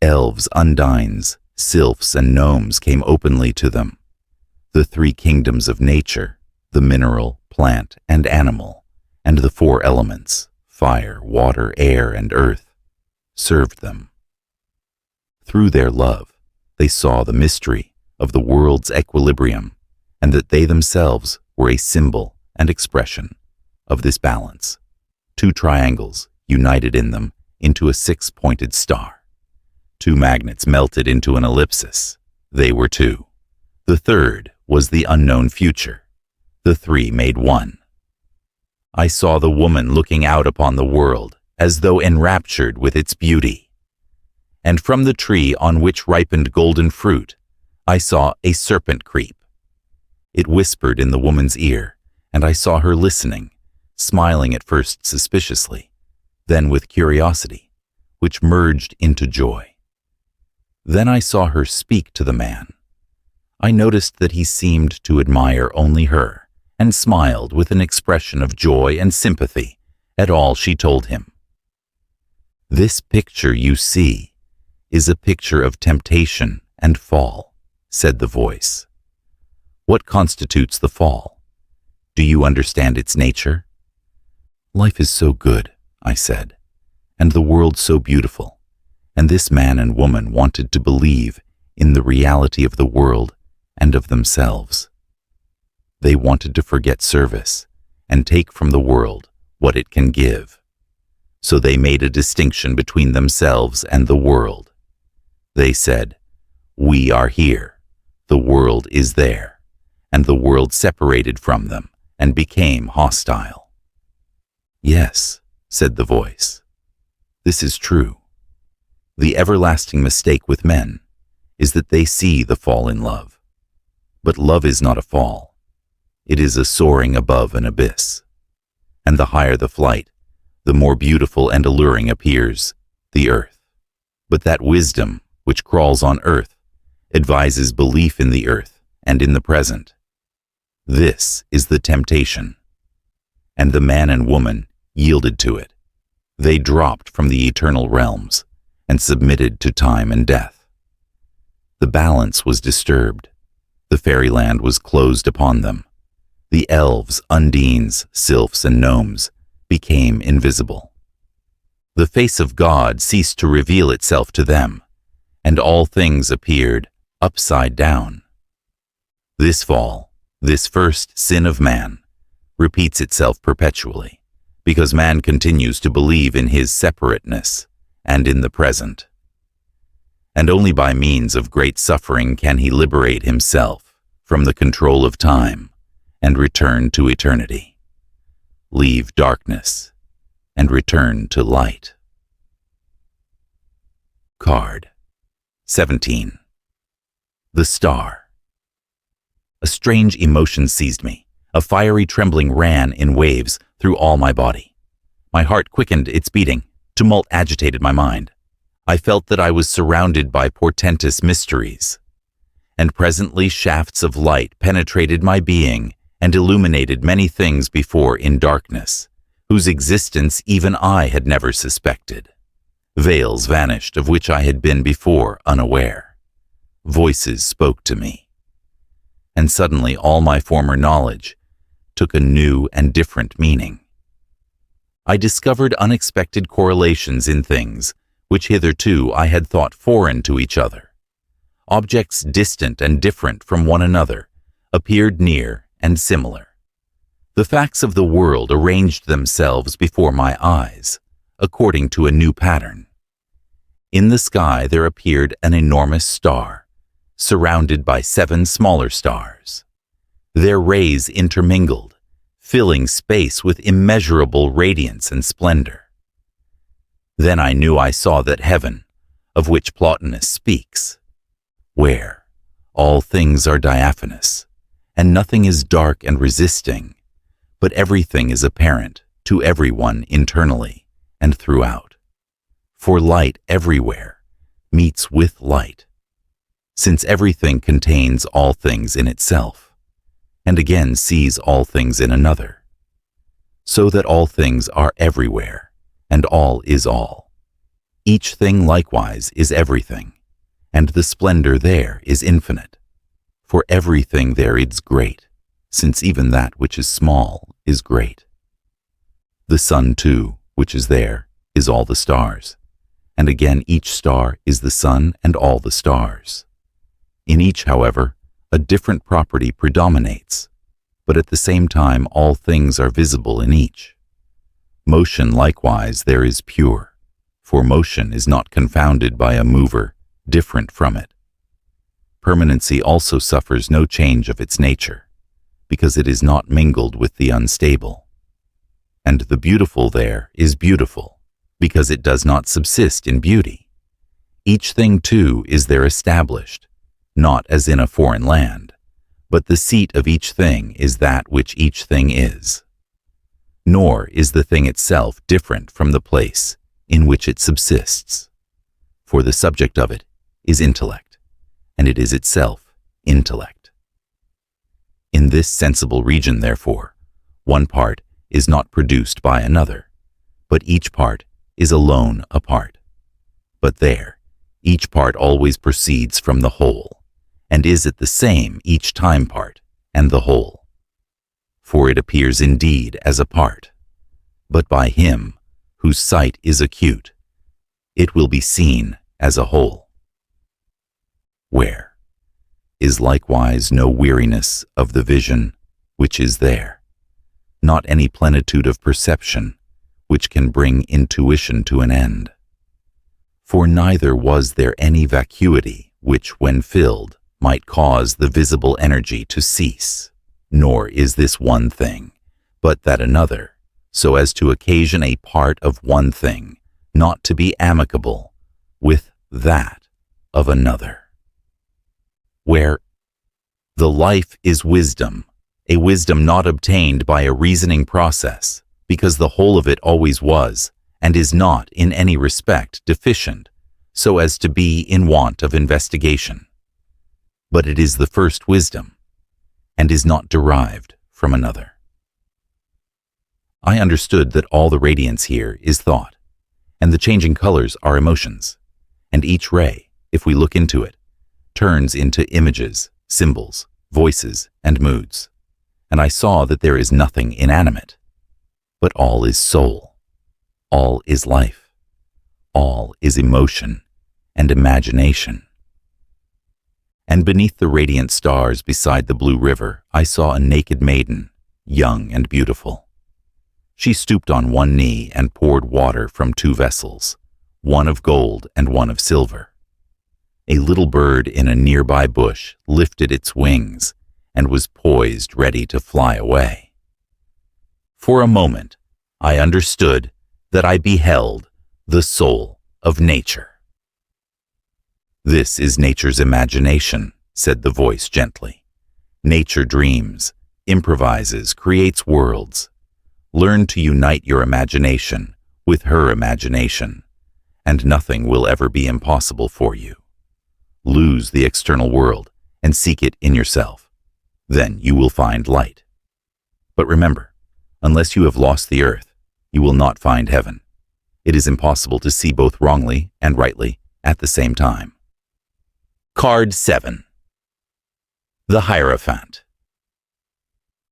Elves, undines, sylphs, and gnomes came openly to them. The three kingdoms of nature, the mineral, plant, and animal, and the four elements, fire, water, air, and earth, served them. Through their love, they saw the mystery of the world's equilibrium, and that they themselves were a symbol and expression of this balance. Two triangles united in them into a six-pointed star. Two magnets melted into an ellipsis. They were two. The third was the unknown future. The three made one. I saw the woman looking out upon the world as though enraptured with its beauty. And from the tree on which ripened golden fruit, I saw a serpent creep. It whispered in the woman's ear, and I saw her listening, smiling at first suspiciously, then with curiosity, which merged into joy. Then I saw her speak to the man. I noticed that he seemed to admire only her, and smiled with an expression of joy and sympathy at all she told him. This picture you see is a picture of temptation and fall, said the voice. What constitutes the fall? Do you understand its nature? Life is so good, I said, and the world so beautiful, and this man and woman wanted to believe in the reality of the world and of themselves. They wanted to forget service and take from the world what it can give. So they made a distinction between themselves and the world. They said, "We are here, the world is there," and the world separated from them and became hostile. "Yes," said the voice, "this is true. The everlasting mistake with men is that they see the fall in love. But love is not a fall. It is a soaring above an abyss. And the higher the flight, the more beautiful and alluring appears the earth. But that wisdom which crawls on earth advises belief in the earth and in the present. This is the temptation. And the man and woman yielded to it. They dropped from the eternal realms and submitted to time and death. The balance was disturbed. The fairyland was closed upon them. The elves, undines, sylphs, and gnomes became invisible. The face of God ceased to reveal itself to them, and all things appeared upside down. This fall, this first sin of man, repeats itself perpetually, because man continues to believe in his separateness and in the present. And only by means of great suffering can he liberate himself from the control of time and return to eternity, leave darkness, and return to light. Card 17. The Star. A strange emotion seized me. A fiery trembling ran in waves through all my body. My heart quickened its beating. Tumult agitated my mind. I felt that I was surrounded by portentous mysteries. And presently shafts of light penetrated my being and illuminated many things before in darkness, whose existence even I had never suspected. Veils vanished of which I had been before unaware. Voices spoke to me. And suddenly all my former knowledge took a new and different meaning. I discovered unexpected correlations in things which hitherto I had thought foreign to each other. Objects distant and different from one another appeared near and similar. The facts of the world arranged themselves before my eyes, according to a new pattern. In the sky there appeared an enormous star, surrounded by 7 smaller stars. Their rays intermingled, filling space with immeasurable radiance and splendor. Then I knew I saw that heaven, of which Plotinus speaks, where all things are diaphanous, and nothing is dark and resisting, but everything is apparent to everyone internally and throughout. For light everywhere meets with light, since everything contains all things in itself, and again sees all things in another, so that all things are everywhere, and all is all. Each thing likewise is everything, and the splendor there is infinite. For everything there is great, since even that which is small is great. The sun, too, which is there, is all the stars, and again each star is the sun and all the stars. In each, however, a different property predominates, but at the same time all things are visible in each. Motion likewise there is pure, for motion is not confounded by a mover different from it. Permanency also suffers no change of its nature, because it is not mingled with the unstable. And the beautiful there is beautiful, because it does not subsist in beauty. Each thing, too, is there established, not as in a foreign land, but the seat of each thing is that which each thing is. Nor is the thing itself different from the place in which it subsists, for the subject of it is intellect, and it is itself intellect. In this sensible region, therefore, one part is not produced by another, but each part is alone apart. But there, each part always proceeds from the whole, and is at the same each time part and the whole. For it appears indeed as a part, but by him whose sight is acute, it will be seen as a whole. Where is likewise no weariness of the vision which is there, not any plenitude of perception which can bring intuition to an end. For neither was there any vacuity which, when filled, might cause the visible energy to cease, nor is this one thing, but that another, so as to occasion a part of one thing not to be amicable with that of another. Where the life is wisdom, a wisdom not obtained by a reasoning process, because the whole of it always was, and is not in any respect deficient, so as to be in want of investigation. But it is the first wisdom, and is not derived from another. I understood that all the radiance here is thought, and the changing colors are emotions, and each ray, if we look into it, turns into images, symbols, voices, and moods. And I saw that there is nothing inanimate, but all is soul, all is life, all is emotion and imagination. And beneath the radiant stars beside the blue river, I saw a naked maiden, young and beautiful. She stooped on one knee and poured water from two vessels, one of gold and one of silver. A little bird in a nearby bush lifted its wings and was poised ready to fly away. For a moment, I understood that I beheld the soul of nature. "This is nature's imagination," said the voice gently. "Nature dreams, improvises, creates worlds. Learn to unite your imagination with her imagination, and nothing will ever be impossible for you. Lose the external world and seek it in yourself. Then you will find light. But remember, unless you have lost the earth, you will not find heaven. It is impossible to see both wrongly and rightly at the same time." Card 7. The Hierophant.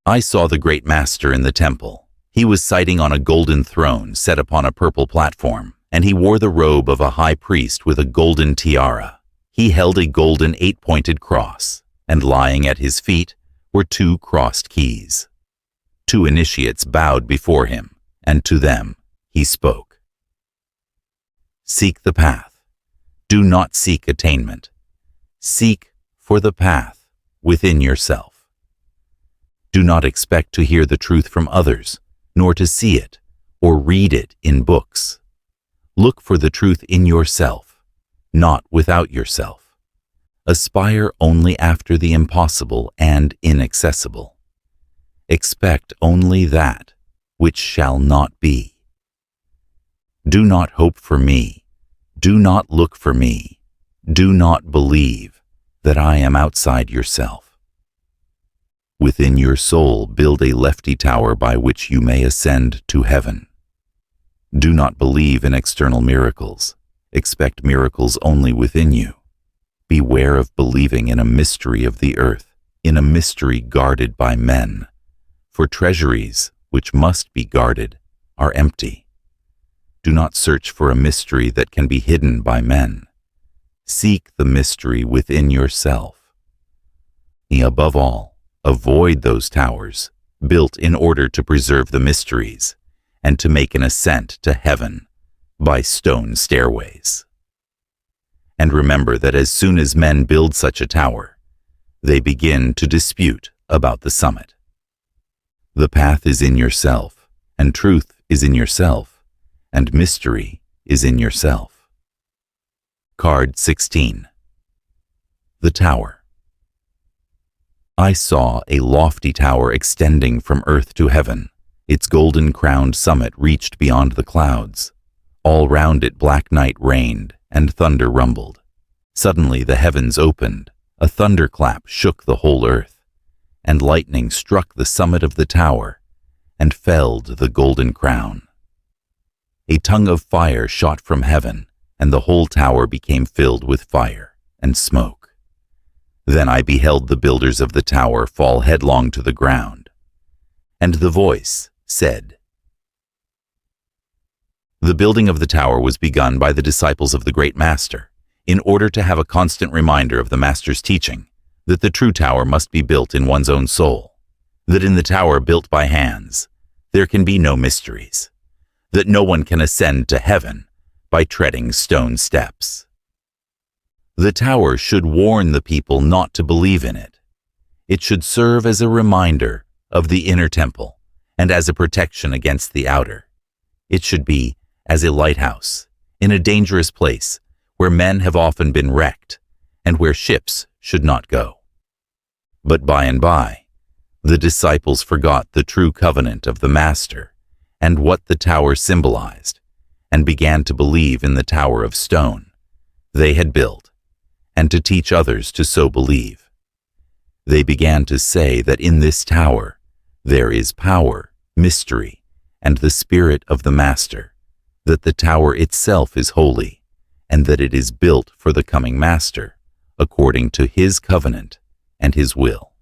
I saw the great master in the temple. He was sitting on a golden throne set upon a purple platform, and he wore the robe of a high priest with a golden tiara. He held a golden 8-pointed cross, and lying at his feet were 2 crossed keys. 2 initiates bowed before him, and to them he spoke. "Seek the path. Do not seek attainment. Seek for the path within yourself. Do not expect to hear the truth from others, nor to see it or read it in books. Look for the truth in yourself, not without yourself. Aspire only after the impossible and inaccessible. Expect only that which shall not be. Do not hope for me. Do not look for me. Do not believe that I am outside yourself. Within your soul build a lofty tower by which you may ascend to heaven. Do not believe in external miracles. Expect miracles only within you. Beware of believing in a mystery of the earth, in a mystery guarded by men. For treasuries, which must be guarded, are empty. Do not search for a mystery that can be hidden by men. Seek the mystery within yourself. Above all, avoid those towers, built in order to preserve the mysteries, and to make an ascent to heaven by stone stairways. And remember that as soon as men build such a tower, they begin to dispute about the summit. The path is in yourself, and truth is in yourself, and mystery is in yourself. Card 16. The Tower. I saw a lofty tower extending from earth to heaven. Its golden-crowned summit reached beyond the clouds. All round it black night reigned, and thunder rumbled. Suddenly the heavens opened, a thunderclap shook the whole earth, and lightning struck the summit of the tower, and felled the golden crown. A tongue of fire shot from heaven, and the whole tower became filled with fire and smoke. Then I beheld the builders of the tower fall headlong to the ground. And the voice said, "The building of the tower was begun by the disciples of the great master, in order to have a constant reminder of the master's teaching, that the true tower must be built in one's own soul, that in the tower built by hands, there can be no mysteries, that no one can ascend to heaven by treading stone steps. The tower should warn the people not to believe in it. It should serve as a reminder of the inner temple and as a protection against the outer. It should be as a lighthouse in a dangerous place where men have often been wrecked and where ships should not go. But by and by, the disciples forgot the true covenant of the Master and what the tower symbolized, and began to believe in the tower of stone they had built, and to teach others to so believe. They began to say that in this tower there is power, mystery, and the spirit of the Master, that the tower itself is holy, and that it is built for the coming Master, according to his covenant and his will.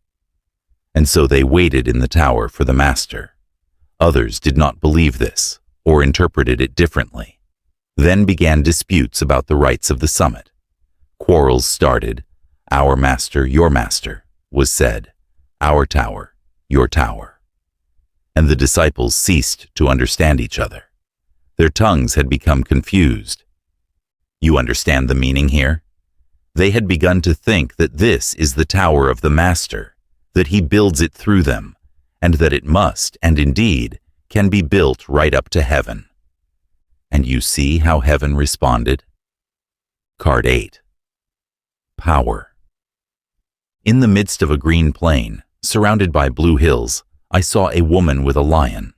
And so they waited in the tower for the Master. Others did not believe this, or interpreted it differently. Then began disputes about the rights of the summit. Quarrels started. Our Master, your Master, was said. Our tower, your tower. And the disciples ceased to understand each other. Their tongues had become confused. You understand the meaning here? They had begun to think that this is the tower of the Master, that he builds it through them, and that it must, and indeed, can be built right up to heaven. And you see how heaven responded? Card 8. Power. In the midst of a green plain, surrounded by blue hills, I saw a woman with a lion.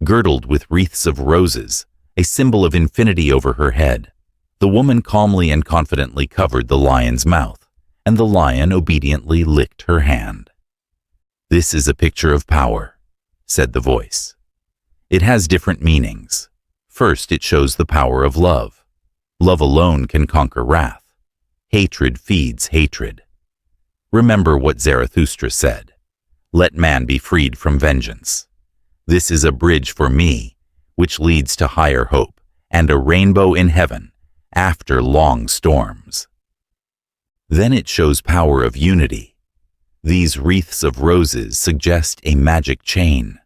Girdled with wreaths of roses, a symbol of infinity over her head, the woman calmly and confidently covered the lion's mouth, and the lion obediently licked her hand. This is a picture of power, said the voice. It has different meanings. First, it shows the power of love. Love alone can conquer wrath. Hatred feeds hatred. Remember what Zarathustra said. Let man be freed from vengeance. This is a bridge for me, which leads to higher hope and a rainbow in heaven after long storms. Then it shows power of unity. These wreaths of roses suggest a magic chain.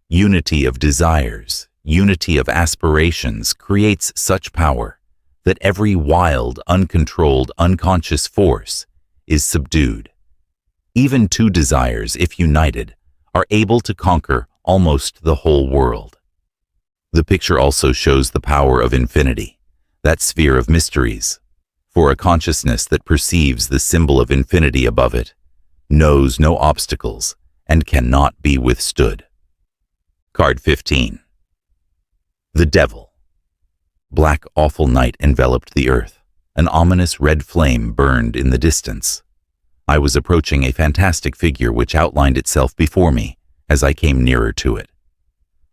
Unity of desires, unity of aspirations creates such power that every wild, uncontrolled, unconscious force is subdued. Even two desires, if united, are able to conquer almost the whole world. The picture also shows the power of infinity, that sphere of mysteries, for a consciousness that perceives the symbol of infinity above it, knows no obstacles, and cannot be withstood. Card 15. The Devil. Black, awful night enveloped the earth. An ominous red flame burned in the distance. I was approaching a fantastic figure which outlined itself before me as I came nearer to it.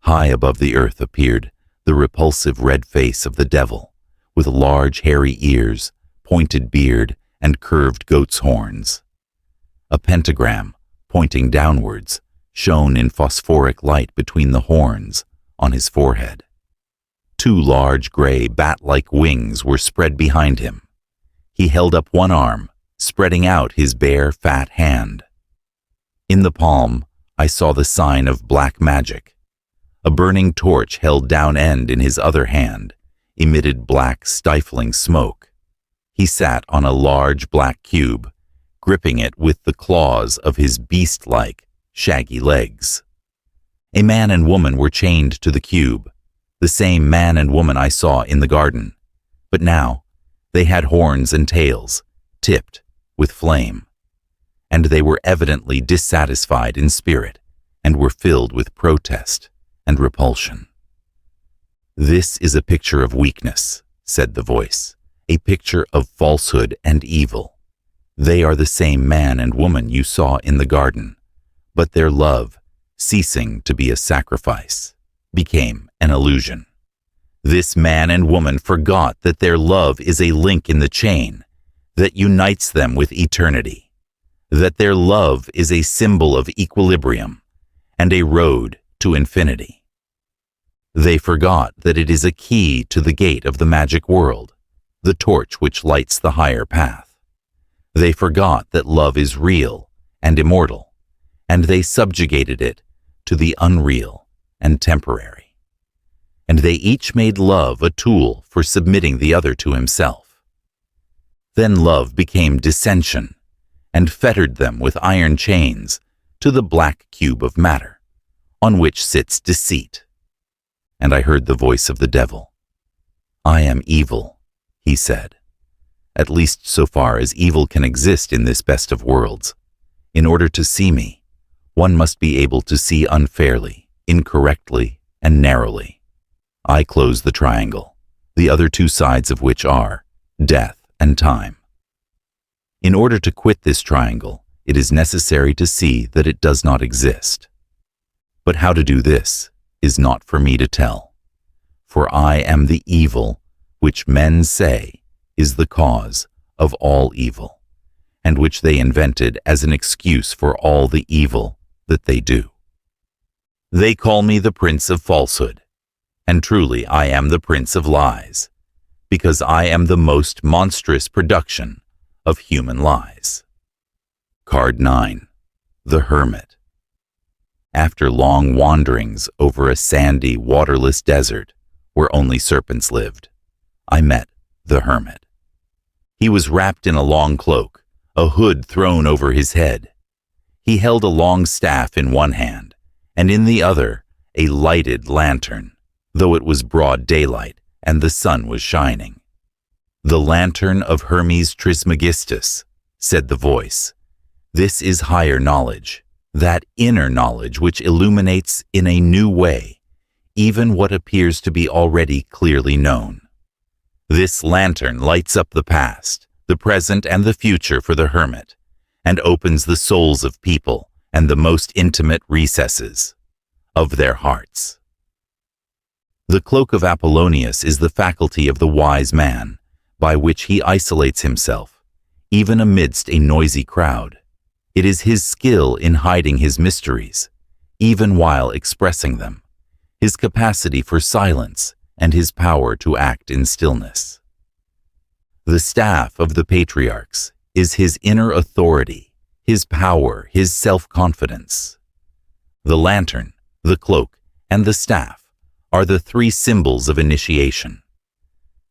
High above the earth appeared the repulsive red face of the devil, with large hairy ears, pointed beard, and curved goat's horns. A pentagram, pointing downwards, shone in phosphoric light between the horns on his forehead. Two large gray bat-like wings were spread behind him. He held up one arm, spreading out his bare, fat hand. In the palm, I saw the sign of black magic. A burning torch held down end in his other hand emitted black, stifling smoke. He sat on a large black cube, gripping it with the claws of his beast-like, shaggy legs. A man and woman were chained to the cube, the same man and woman I saw in the garden, but now they had horns and tails, tipped with flame, and they were evidently dissatisfied in spirit and were filled with protest and repulsion. This is a picture of weakness, said the voice, a picture of falsehood and evil. They are the same man and woman you saw in the garden, but their love, ceasing to be a sacrifice, became an illusion. This man and woman forgot that their love is a link in the chain that unites them with eternity, that their love is a symbol of equilibrium and a road to infinity. They forgot that it is a key to the gate of the magic world, the torch which lights the higher path. They forgot that love is real and immortal, and they subjugated it to the unreal and temporary. and they each made love a tool for submitting the other to himself. Then love became dissension, and fettered them with iron chains to the black cube of matter, on which sits deceit. And I heard the voice of the devil. I am evil, he said, at least so far as evil can exist in this best of worlds. In order to see me, one must be able to see unfairly, incorrectly, and narrowly. I close the triangle, the other two sides of which are death and time. In order to quit this triangle, it is necessary to see that it does not exist. But how to do this is not for me to tell, for I am the evil which men say is the cause of all evil, and which they invented as an excuse for all the evil that they do. They call me the Prince of Falsehood, and truly I am the Prince of Lies, because I am the most monstrous production of human lies. Card 9. The Hermit. After long wanderings over a sandy, waterless desert where only serpents lived, I met the Hermit. He was wrapped in a long cloak, a hood thrown over his head. He held a long staff in one hand, and in the other a lighted lantern, though it was broad daylight and the sun was shining. The lantern of Hermes Trismegistus, said the voice. This is higher knowledge, that inner knowledge which illuminates in a new way even what appears to be already clearly known. This lantern lights up the past, the present, and the future for the hermit, and opens the souls of people and the most intimate recesses of their hearts. The cloak of Apollonius is the faculty of the wise man, by which he isolates himself, even amidst a noisy crowd. It is his skill in hiding his mysteries, even while expressing them, his capacity for silence, and his power to act in stillness. The staff of the patriarchs is his inner authority, his power, his self-confidence. The lantern, the cloak, and the staff are the three symbols of initiation.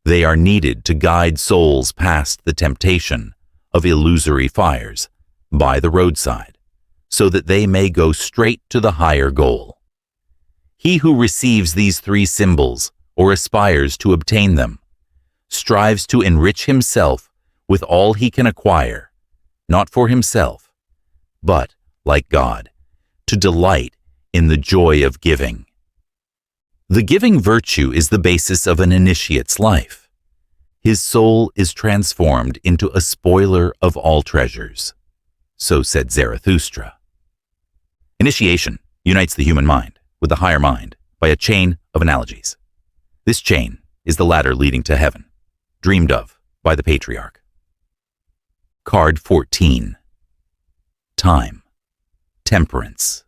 They are needed to guide souls past the temptation of illusory fires by the roadside, so that they may go straight to the higher goal. He who receives these three symbols or aspires to obtain them strives to enrich himself with all he can acquire, not for himself, but, like God, to delight in the joy of giving. The giving virtue is the basis of an initiate's life. His soul is transformed into a spoiler of all treasures. So said Zarathustra. Initiation unites the human mind with the higher mind by a chain of analogies. This chain is the ladder leading to heaven, dreamed of by the patriarch. Card 14. Time. Temperance.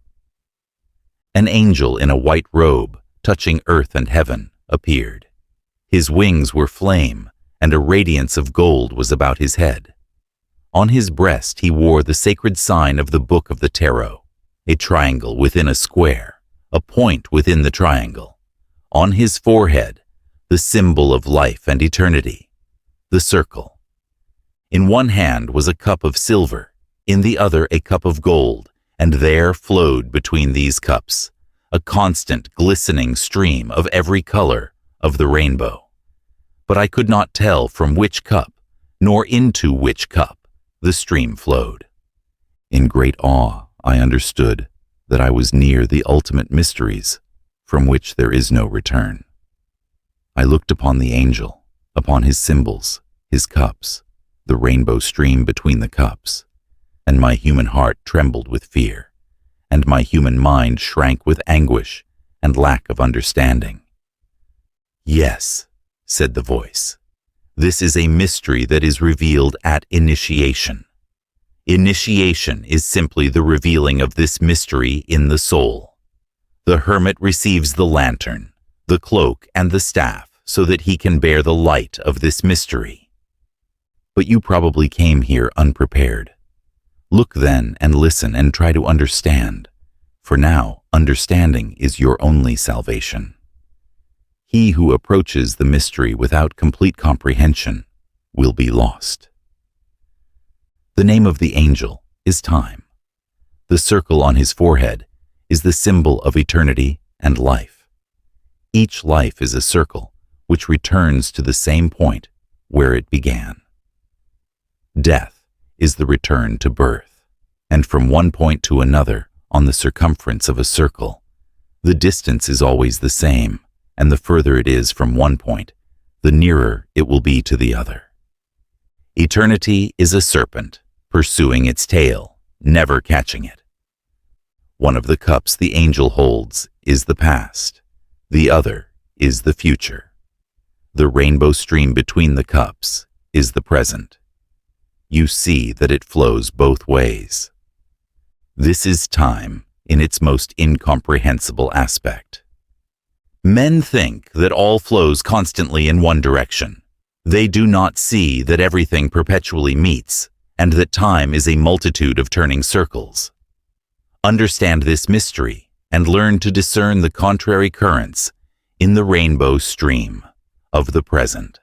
An angel in a white robe, touching earth and heaven, appeared. His wings were flame, and a radiance of gold was about his head. On his breast he wore the sacred sign of the Book of the Tarot, a triangle within a square, a point within the triangle. On his forehead, the symbol of life and eternity, the circle. In one hand was a cup of silver, in the other a cup of gold, and there flowed between these cups a constant glistening stream of every color of the rainbow. But I could not tell from which cup, nor into which cup, the stream flowed. In great awe, I understood that I was near the ultimate mysteries, from which there is no return. I looked upon the angel, upon his symbols, his cups, the rainbow stream between the cups, and my human heart trembled with fear, and my human mind shrank with anguish and lack of understanding. Yes, said the voice, this is a mystery that is revealed at initiation. Initiation is simply the revealing of this mystery in the soul. The hermit receives the lantern, the cloak, and the staff so that he can bear the light of this mystery. But you probably came here unprepared. Look then and listen and try to understand, for now understanding is your only salvation. He who approaches the mystery without complete comprehension will be lost. The name of the angel is time. The circle on his forehead is the symbol of eternity and life. Each life is a circle which returns to the same point where it began. Death is the return to birth, and from one point to another on the circumference of a circle, the distance is always the same, and the further it is from one point, the nearer it will be to the other. Eternity is a serpent, pursuing its tail, never catching it. One of the cups the angel holds is the past, the other is the future. The rainbow stream between the cups is the present. You see that it flows both ways. This is time in its most incomprehensible aspect. Men think that all flows constantly in one direction. They do not see that everything perpetually meets, and that time is a multitude of turning circles. Understand this mystery and learn to discern the contrary currents in the rainbow stream of the present.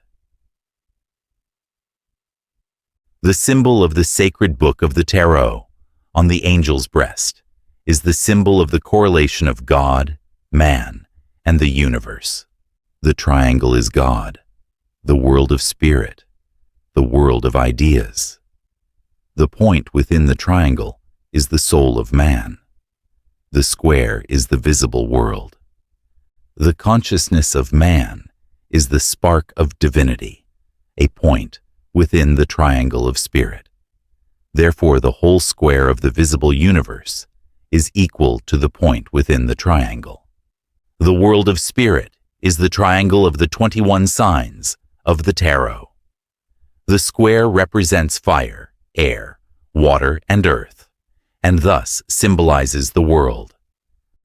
The symbol of the sacred book of the Tarot on the angel's breast is the symbol of the correlation of God, man, and the universe. The triangle is God, the world of spirit, the world of ideas. The point within the triangle is the soul of man. The square is the visible world. The consciousness of man is the spark of divinity, a point within the triangle of spirit. Therefore, the whole square of the visible universe is equal to the point within the triangle. The world of spirit is the triangle of the 21 signs of the tarot. The square represents fire, air, water, and earth, and thus symbolizes the world.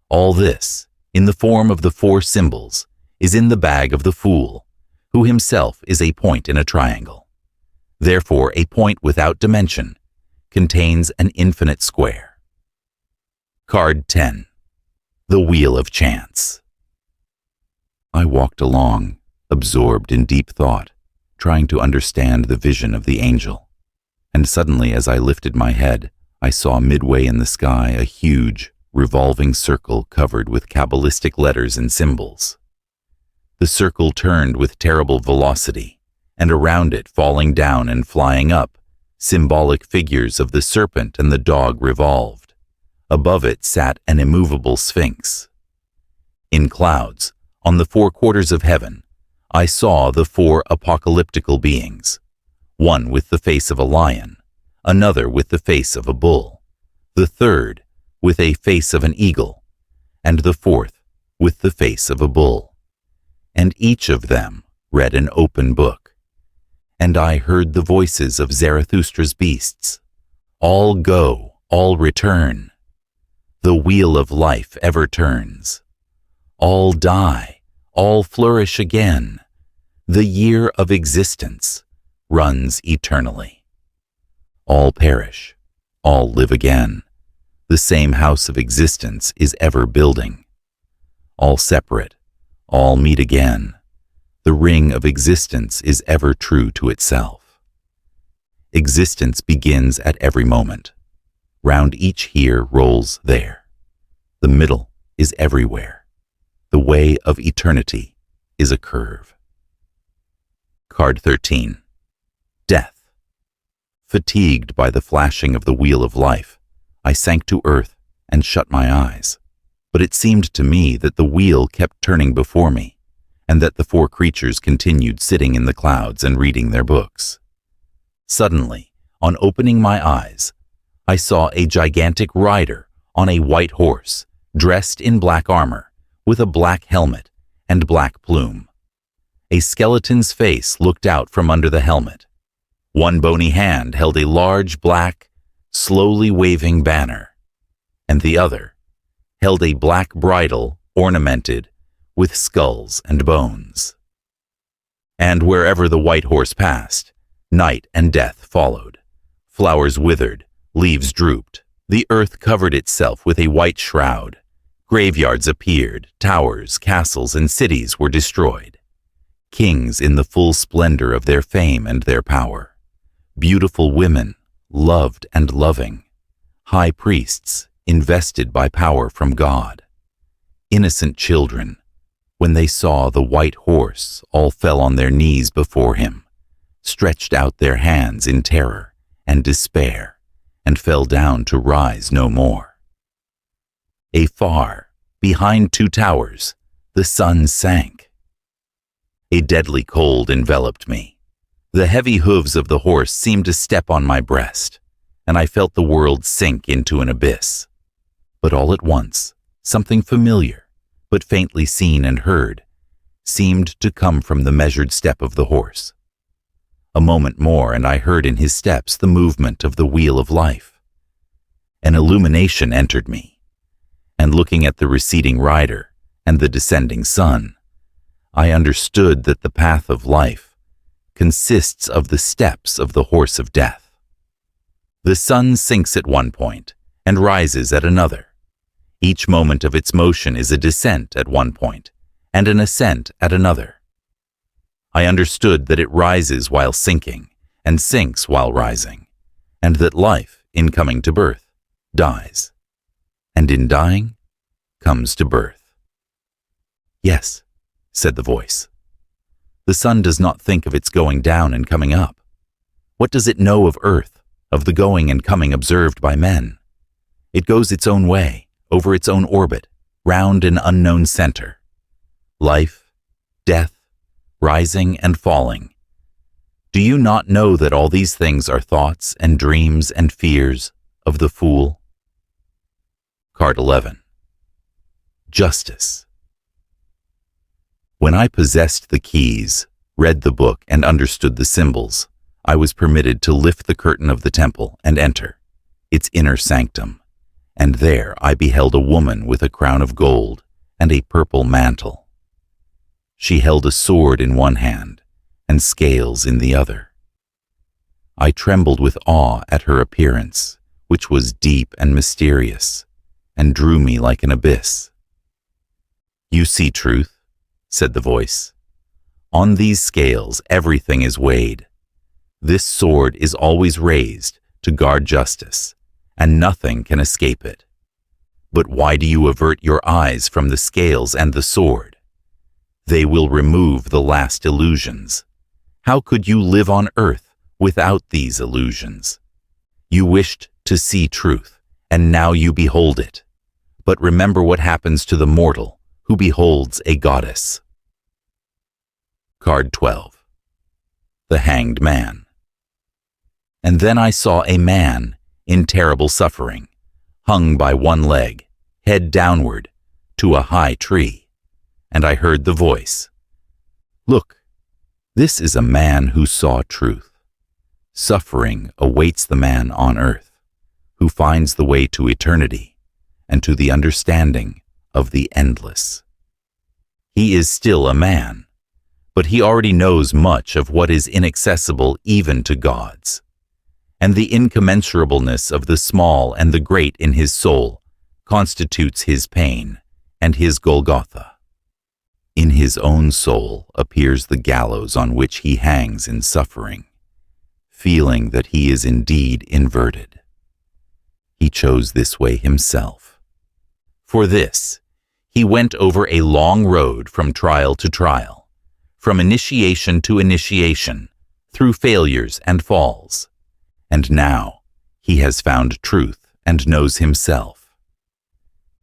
All this, in the form of the 4 symbols, is in the bag of the fool, who himself is a point in a triangle. Therefore, a point without dimension contains an infinite square. Card 10. The Wheel of Chance. I walked along, absorbed in deep thought, trying to understand the vision of the angel. And suddenly, as I lifted my head, I saw midway in the sky a huge, revolving circle covered with Kabbalistic letters and symbols. The circle turned with terrible velocity, and around it, falling down and flying up, symbolic figures of the serpent and the dog revolved. Above it sat an immovable sphinx. In clouds, on the 4 quarters of heaven, I saw the 4 apocalyptical beings, one with the face of a lion, another with the face of a bull, the third with a face of an eagle, and the 4th with the face of a bull. And each of them read an open book. And I heard the voices of Zarathustra's beasts. All go, all return. The wheel of life ever turns. All die, all flourish again. The year of existence runs eternally. All perish, all live again. The same house of existence is ever building. All separate, all meet again. The ring of existence is ever true to itself. Existence begins at every moment. Round each here rolls there. The middle is everywhere. The way of eternity is a curve. Card 13. Death. Fatigued by the flashing of the wheel of life, I sank to earth and shut my eyes. But it seemed to me that the wheel kept turning before me, and that the 4 creatures continued sitting in the clouds and reading their books. Suddenly, on opening my eyes, I saw a gigantic rider on a white horse, dressed in black armor, with a black helmet and black plume. A skeleton's face looked out from under the helmet. One bony hand held a large black, slowly waving banner, and the other held a black bridle ornamented with skulls and bones. And wherever the white horse passed, night and death followed. Flowers withered, leaves drooped, the earth covered itself with a white shroud, Graveyards appeared, towers, castles, and cities were destroyed. Kings in the full splendor of their fame and their power. Beautiful women, loved and loving. High priests, invested by power from God. Innocent children, when they saw the white horse, all fell on their knees before him, stretched out their hands in terror and despair, and fell down to rise no more. Afar, behind two towers, the sun sank. A deadly cold enveloped me. The heavy hooves of the horse seemed to step on my breast, and I felt the world sink into an abyss. But all at once, something familiar, but faintly seen and heard, seemed to come from the measured step of the horse. A moment more, and I heard in his steps the movement of the wheel of life. An illumination entered me, and looking at the receding rider and the descending sun, I understood that the path of life consists of the steps of the horse of death. The sun sinks at one point and rises at another. Each moment of its motion is a descent at one point and an ascent at another. I understood that it rises while sinking and sinks while rising, and that life, in coming to birth, dies, and in dying, comes to birth. Yes, said the voice. The sun does not think of its going down and coming up. What does it know of earth, of the going and coming observed by men? It goes its own way, over its own orbit, round an unknown center. Life, death, rising and falling. Do you not know that all these things are thoughts and dreams and fears of the fool? Card 11. Justice. When I possessed the keys, read the book, and understood the symbols, I was permitted to lift the curtain of the temple and enter its inner sanctum, and there I beheld a woman with a crown of gold and a purple mantle. She held a sword in one hand and scales in the other. I trembled with awe at her appearance, which was deep and mysterious, and drew me like an abyss. You see truth, said the voice. On these scales everything is weighed. This sword is always raised to guard justice, and nothing can escape it. But why do you avert your eyes from the scales and the sword? They will remove the last illusions. How could you live on earth without these illusions? You wished to see truth, and now you behold it. But remember what happens to the mortal who beholds a goddess. Card 12. The Hanged Man. And then I saw a man in terrible suffering, hung by one leg, head downward, to a high tree. And I heard the voice, Look, this is a man who saw truth. Suffering awaits the man on earth, who finds the way to eternity and to the understanding of the endless. He is still a man, but he already knows much of what is inaccessible even to gods. And the incommensurableness of the small and the great in his soul constitutes his pain and his Golgotha. In his own soul appears the gallows on which he hangs in suffering, feeling that he is indeed inverted. He chose this way himself. For this, he went over a long road from trial to trial, from initiation to initiation, through failures and falls. And now he has found truth and knows himself.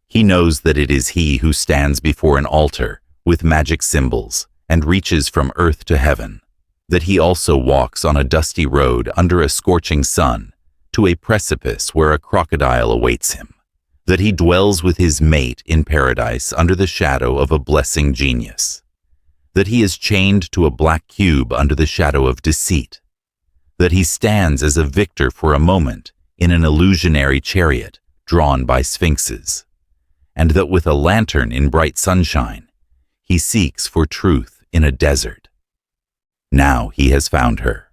He knows that it is he who stands before an altar with magic symbols and reaches from earth to heaven, that he also walks on a dusty road under a scorching sun to a precipice where a crocodile awaits him, that he dwells with his mate in paradise under the shadow of a blessing genius, that he is chained to a black cube under the shadow of deceit, that he stands as a victor for a moment in an illusionary chariot drawn by sphinxes, and that with a lantern in bright sunshine, he seeks for truth in a desert. Now he has found her.